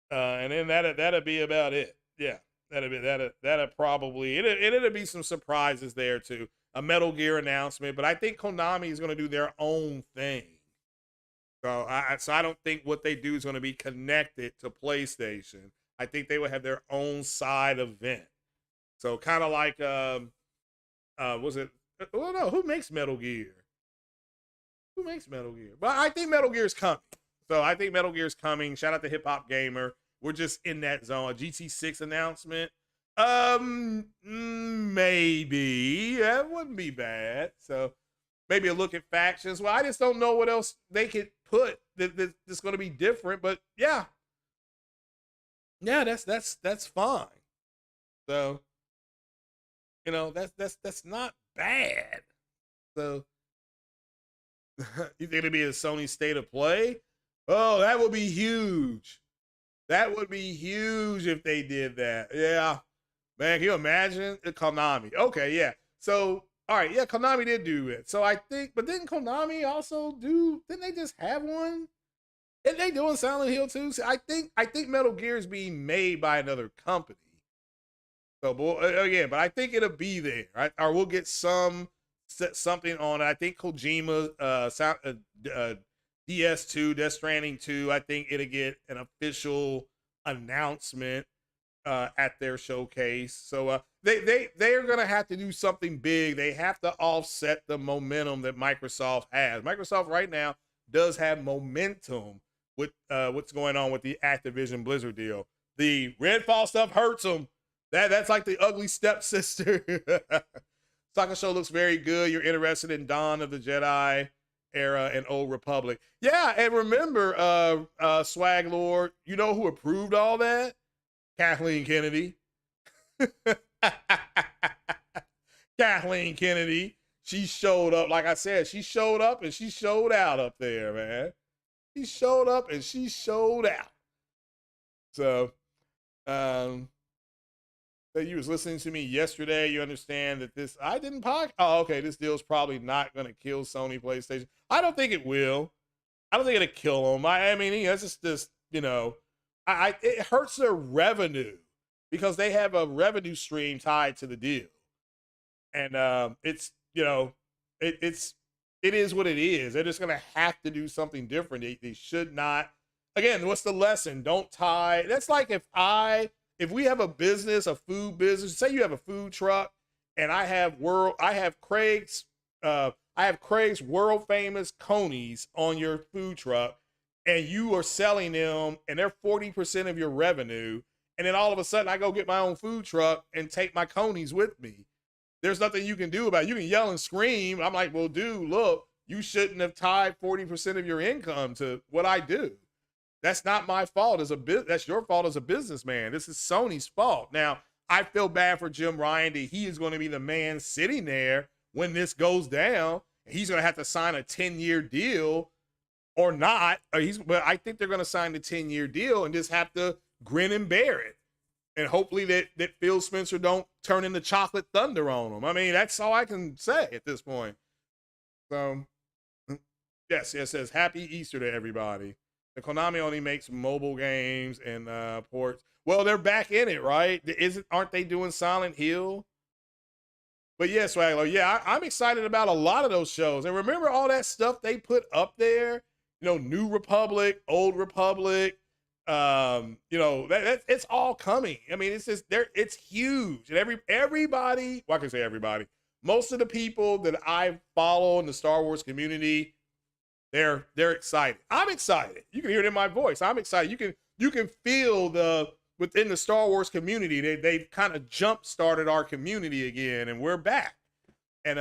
and then that'll be about it. Yeah, that'll probably it'll be some surprises there too. A Metal Gear announcement, but I think Konami is going to do their own thing. So I don't think what they do is going to be connected to PlayStation. I think they would have their own side event. So kind of like was it? Well, no, who makes Metal Gear? Who makes Metal Gear? But I think Metal Gear is coming. So I think Metal Gear is coming. Shout out to Hip Hop Gamer. We're just in that zone. A GT6 announcement. Maybe that wouldn't be bad. So maybe a look at Factions. Well, I just don't know what else they could put that's going to be different. But yeah, that's fine. So that's not bad. So you think it'd be a Sony State of Play? Oh, that would be huge. That would be huge if they did that. Yeah. Man, can you imagine? Konami. Okay, yeah. So, all right, yeah, Konami did do it. So I think, but didn't Konami also didn't they just have one? And they doing Silent Hill too? So I think Metal Gear is being made by another company. So, again, but I think it'll be there, right? Or we'll get something on it. I think Kojima, DS2, Death Stranding 2, I think it'll get an official announcement at their showcase. So they're gonna have to do something big. They have to offset the momentum that Microsoft has. Microsoft right now does have momentum with what's going on with the Activision Blizzard deal. The Redfall stuff hurts them. That's like the ugly stepsister. Soccer Show looks very good. You're interested in Dawn of the Jedi era and Old Republic. Yeah, and remember, Swag Lord, you know who approved all that? Kathleen Kennedy. Kathleen Kennedy. She showed up, like I said, she showed up and she showed out up there, man. She showed up and she showed out. So, that you was listening to me yesterday, you understand that I didn't okay, this deal's probably not going to kill Sony PlayStation. I don't think it will. I don't think it'll kill them. I mean, it's just it hurts their revenue because they have a revenue stream tied to the deal. And it is what it is. They're just going to have to do something different. They should not. Again, what's the lesson? Don't tie. That's like if we have a business, a food business, say you have a food truck and I have Craig's world famous conies on your food truck and you are selling them and they're 40% of your revenue. And then all of a sudden I go get my own food truck and take my conies with me. There's nothing you can do about it. You can yell and scream. I'm like, well, dude, look, you shouldn't have tied 40% of your income to what I do. That's not my fault that's your fault as a businessman. This is Sony's fault. Now, I feel bad for Jim Ryan that he is going to be the man sitting there when this goes down. He's going to have to sign a 10-year deal or not. But I think they're going to sign the 10-year deal and just have to grin and bear it. And hopefully that Phil Spencer don't turn into chocolate thunder on him. I mean, that's all I can say at this point. So, yes, it says happy Easter to everybody. The Konami only makes mobile games and ports. Well, they're back in it, right? Aren't they doing Silent Hill? But yes, yeah, I'm excited about a lot of those shows. And remember all that stuff they put up there? New Republic, Old Republic. It's all coming. I mean, it's huge. And everybody, well, I can say everybody. most of the people that I follow in the Star Wars community, they're excited. I'm excited. You can hear it in my voice. I'm excited. You can feel within the Star Wars community, they've kind of jump started our community again, and we're back. And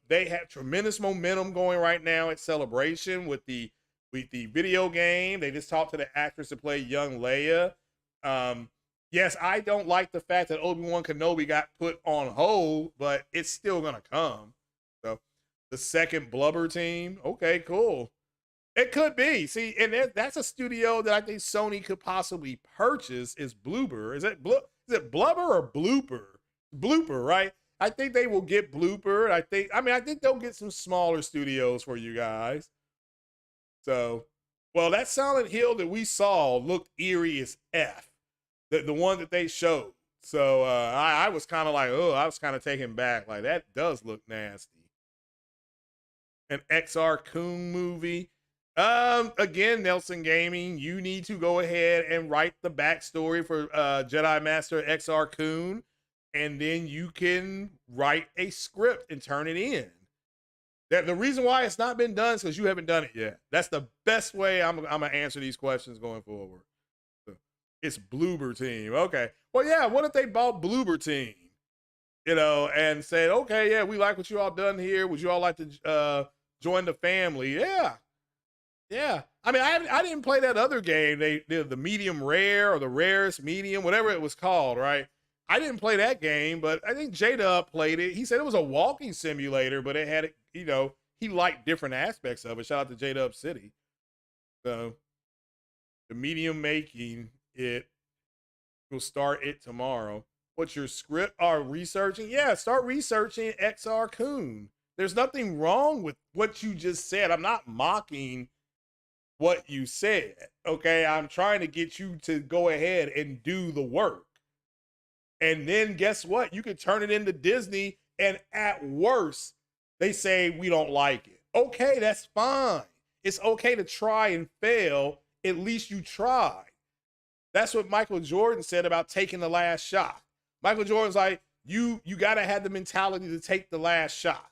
they have tremendous momentum going right now at Celebration with the video game. They just talked to the actress to play young Leia. Yes, I don't like the fact that Obi-Wan Kenobi got put on hold, but it's still gonna come. So the second Blubber team, okay, cool. It could be. See, and that's a studio that I think Sony could possibly purchase. Is Bloober? Is it Blubber or Blooper? Blooper, right? I think they will get Blooper. I think they'll get some smaller studios for you guys. So, well, that Silent Hill that we saw looked eerie as F. The one that they showed. So I was kind of like, oh, I was kind of taken back. Like, that does look nasty. An XR Coon movie. Again, Nelson Gaming, you need to go ahead and write the backstory for Jedi Master XR Coon, and then you can write a script and turn it in. The reason why it's not been done is because you haven't done it yet. That's the best way I'm gonna answer these questions going forward. So, it's Bloober Team. Okay. Well, yeah, what if they bought Bloober Team? You know, and said, okay, yeah, we like what you all done here. Would you all like to join the family? Yeah. Yeah. I mean, I didn't play that other game. They did the medium rare or the rarest medium, whatever it was called, right? I didn't play that game, but I think Jada played it. He said it was a walking simulator, but it had, you know, he liked different aspects of it. Shout out to Jada City. So the medium making it, we'll start it tomorrow. What's your script? Researching? Yeah, start researching XR Coon. There's nothing wrong with what you just said. I'm not mocking what you said. Okay, I'm trying to get you to go ahead and do the work. And then guess what? You can turn it into Disney, and at worst, they say we don't like it. Okay, that's fine. It's okay to try and fail. At least you tried. That's what Michael Jordan said about taking the last shot. Michael Jordan's like, you got to have the mentality to take the last shot.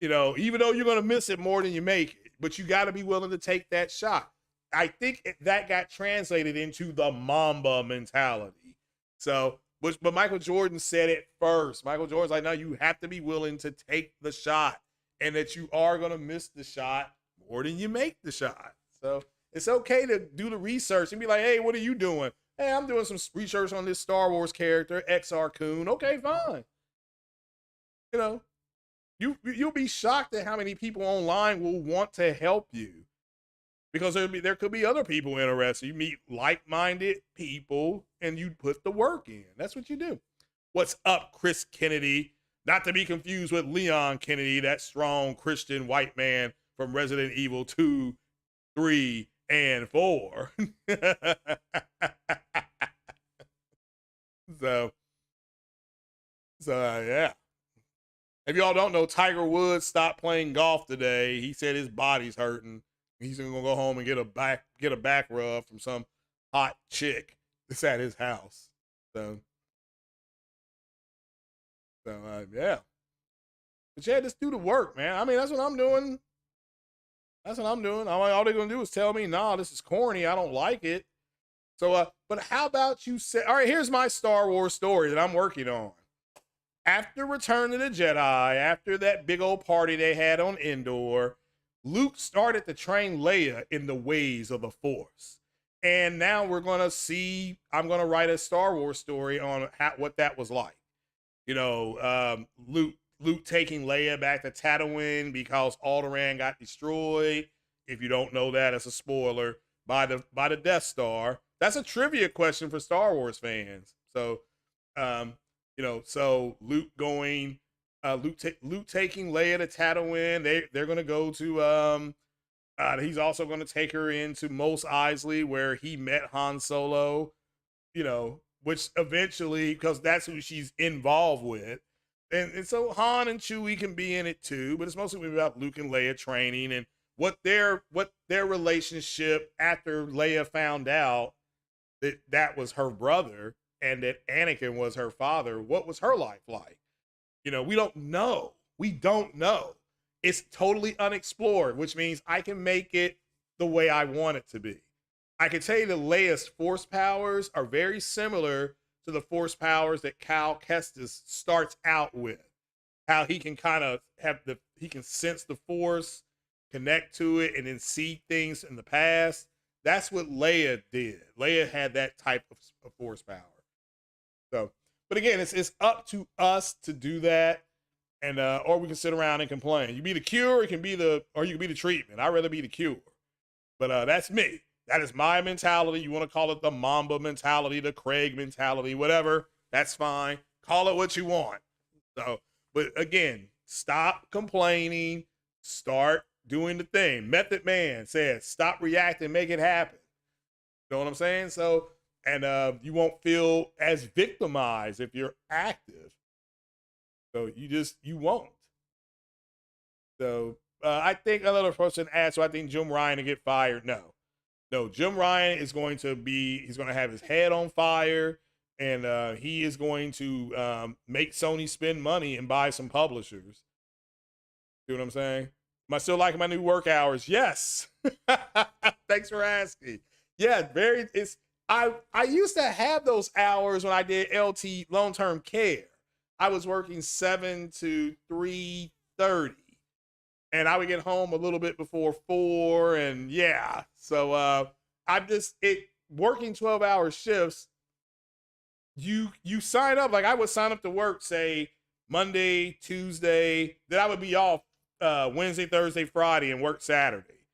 You know, even though you're going to miss it more than you make it, but you got to be willing to take that shot. I think that got translated into the Mamba mentality. So, but Michael Jordan said it first. Michael Jordan's like, no, you have to be willing to take the shot, and that you are going to miss the shot more than you make the shot. So it's okay to do the research and be like, hey, what are you doing? Hey, I'm doing some research on this Star Wars character, XR Coon. Okay, fine. You know, you'll be shocked at how many people online will want to help you, because there could be other people interested. You meet like-minded people and you put the work in. That's what you do. What's up, Chris Kennedy? Not to be confused with Leon Kennedy, that strong Christian white man from Resident Evil 2, 3, and 4. So yeah. If y'all don't know, Tiger Woods stopped playing golf today. He said his body's hurting. He's gonna go home and get a back rub from some hot chick that's at his house. So yeah. But yeah, just do the work, man. I mean, that's what I'm doing. That's what I'm doing. All they're gonna do is tell me, nah, this is corny. I don't like it. So, but how about you say, all right, here's my Star Wars story that I'm working on. After Return of the Jedi, after that big old party they had on Endor, Luke started to train Leia in the ways of the Force. And now we're going to see, I'm going to write a Star Wars story on what that was like. You know, Luke taking Leia back to Tatooine because Alderaan got destroyed. If you don't know that, it's a spoiler, by the Death Star. That's a trivia question for Star Wars fans. So, you know, so Luke taking Leia to Tatooine. They're going to go to, he's also going to take her into Mos Eisley, where he met Han Solo, you know, which eventually, because that's who she's involved with. And so Han and Chewie can be in it too, but it's mostly about Luke and Leia training and what their relationship, after Leia found out that was her brother and that Anakin was her father. What was her life like? You know, we don't know. We don't know. It's totally unexplored, which means I can make it the way I want it to be. I can tell you the Leia's force powers are very similar to the force powers that Cal Kestis starts out with. How he can kind of he can sense the force, connect to it, and then see things in the past. That's what Leia did. Leia had that type of force power. So, but again, it's up to us to do that, and or we can sit around and complain. You be the cure, or you can be the treatment. I'd rather be the cure. But that's me. That is my mentality. You want to call it the Mamba mentality, the Craig mentality, whatever. That's fine. Call it what you want. So, but again, stop complaining. Start doing the thing. Method Man says, stop reacting, make it happen. You know what I'm saying? So, and you won't feel as victimized if you're active. So you won't. So I think another person asked, so I think Jim Ryan to get fired. No, Jim Ryan is going to he's going to have his head on fire, and he is going to make Sony spend money and buy some publishers. See what I'm saying? Am I still liking my new work hours? Yes. Thanks for asking. Yeah, I used to have those hours when I did LT, long-term care. I was working 7 to 3:30. And I would get home a little bit before 4, and yeah. So I'm working 12-hour shifts. You sign up, like I would sign up to work, say Monday, Tuesday, then I would be off Wednesday, Thursday, Friday, and work Saturday.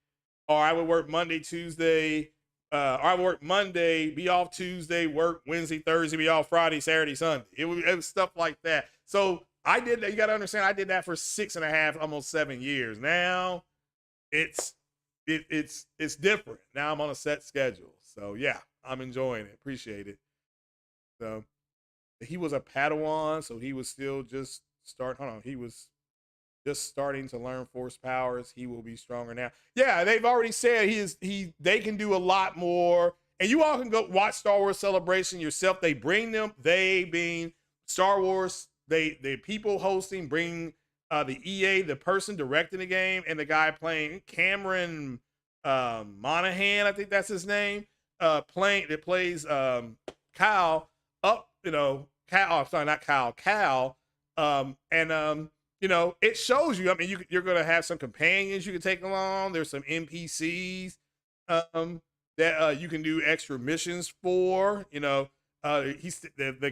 Or I would work Monday, Tuesday, or I would work Monday, be off Tuesday, work Wednesday, Thursday, be off Friday, Saturday, Sunday. It was stuff like that. So I did that. You got to understand, I did that for 6.5, almost 7 years. Now it's different. Now I'm on a set schedule. So yeah, I'm enjoying it. Appreciate it. So he was a Padawan, so he was still just he was just starting to learn force powers. He will be stronger now. Yeah, they've already said they can do a lot more. And you all can go watch Star Wars Celebration yourself. They being Star Wars, the people hosting, bring the EA, the person directing the game, and the guy playing, Cameron Monaghan, I think that's his name, that plays Cal up, Cal, sorry, not Cal, Cal, it shows you, I mean, you're going to have some companions you can take along. There's some NPCs that you can do extra missions for, the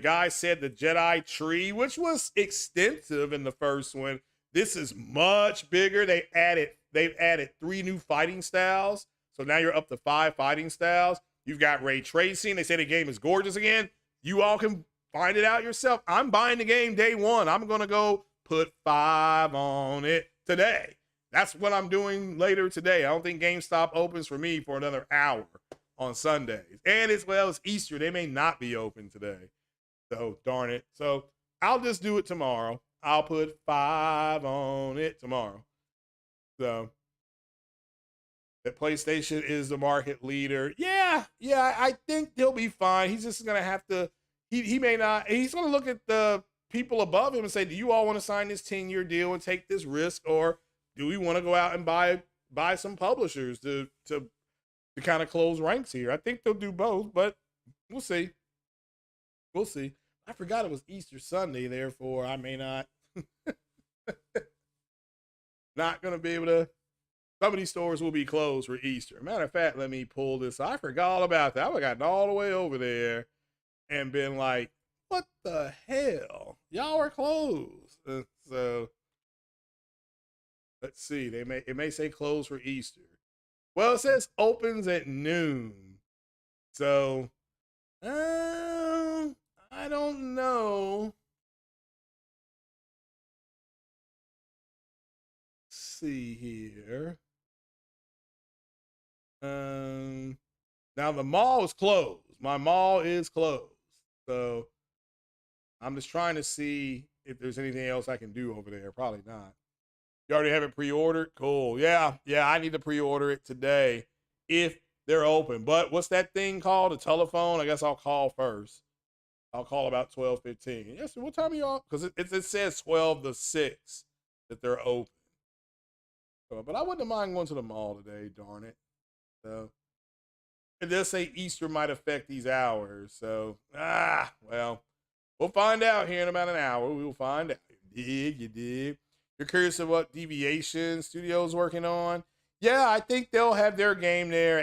guy said the Jedi tree, which was extensive in the first one. This is much bigger. They've added 3 new fighting styles. So now you're up to 5 fighting styles. You've got ray tracing. They say the game is gorgeous again. You all can find it out yourself. I'm buying the game day one. I'm going to go put 5 on it today. That's what I'm doing later today. I don't think GameStop opens for me for another hour on Sundays. And as well as Easter, they may not be open today. So darn it. So I'll just do it tomorrow. I'll put 5 on it tomorrow. So that PlayStation is the market leader. Yeah, I think he'll be fine. He's just gonna have to, he may not, he's gonna look at the people above him and say, do you all want to sign this 10-year deal and take this risk, or do we want to go out and buy some publishers to kind of close ranks here? I think they'll do both, but we'll see. We'll see. I forgot it was Easter Sunday, therefore I may not gonna be able to. Some of these stores will be closed for Easter. Matter of fact, let me pull this. I forgot all about that. I would have gotten all the way over there and been like, what the hell? Y'all are closed. So let's see. It may say closed for Easter. Well, it says opens at noon. So I don't know. Let's see here. Now the mall is closed. My mall is closed. So I'm just trying to see if there's anything else I can do over there. Probably not. You already have it pre-ordered? Cool. Yeah, I need to pre-order it today if they're open. But what's that thing called? A telephone? I guess I'll call first. I'll call about 12:15. Yes, what time are y'all? Because it says 12 to 6 that they're open. But I wouldn't mind going to the mall today, darn it. So it does say Easter might affect these hours. So, well, we'll find out here in about an hour. We'll find out. You dig? You're curious of what Deviation Studios working on? Yeah, I think they'll have their game there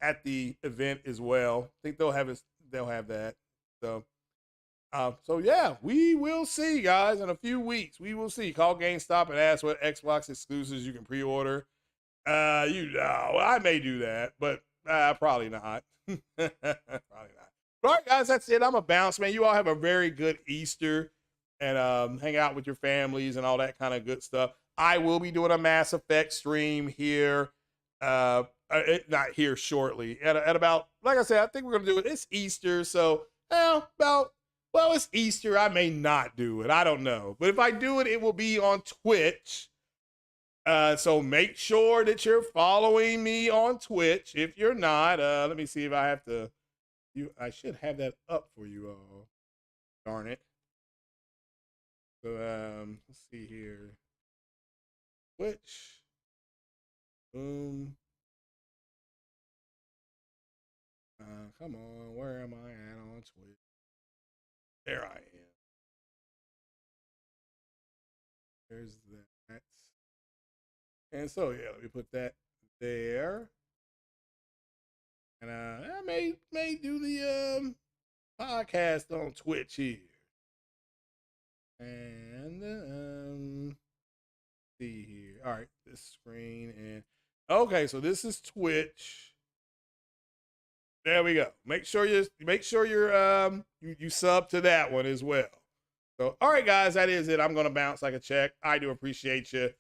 at the event as well. I think they'll have that. So so yeah, we will see, guys, in a few weeks. We will see. Call GameStop and ask what Xbox exclusives you can pre-order. I may do that, but probably not. Probably not. But all right, guys, that's it. I'm a bounce, man. You all have a very good Easter and hang out with your families and all that kind of good stuff. I will be doing a Mass Effect stream here. Not here shortly. At about, like I said, I think we're gonna do it. It's Easter, so it's Easter. I may not do it. I don't know. But if I do it, it will be on Twitch. So make sure that you're following me on Twitch. If you're not, let me see if I have to. I should have that up for you all. Darn it. So let's see here. Twitch. Boom. Come on, where am I at on Twitch? There I am. There's that. And so yeah, let me put that there. And I may do the podcast on Twitch here. And see here. All right, this screen and okay, so this is Twitch. There we go. Make sure you're you sub to that one as well. So all right, guys, that is it. I'm gonna bounce like a check. I do appreciate you.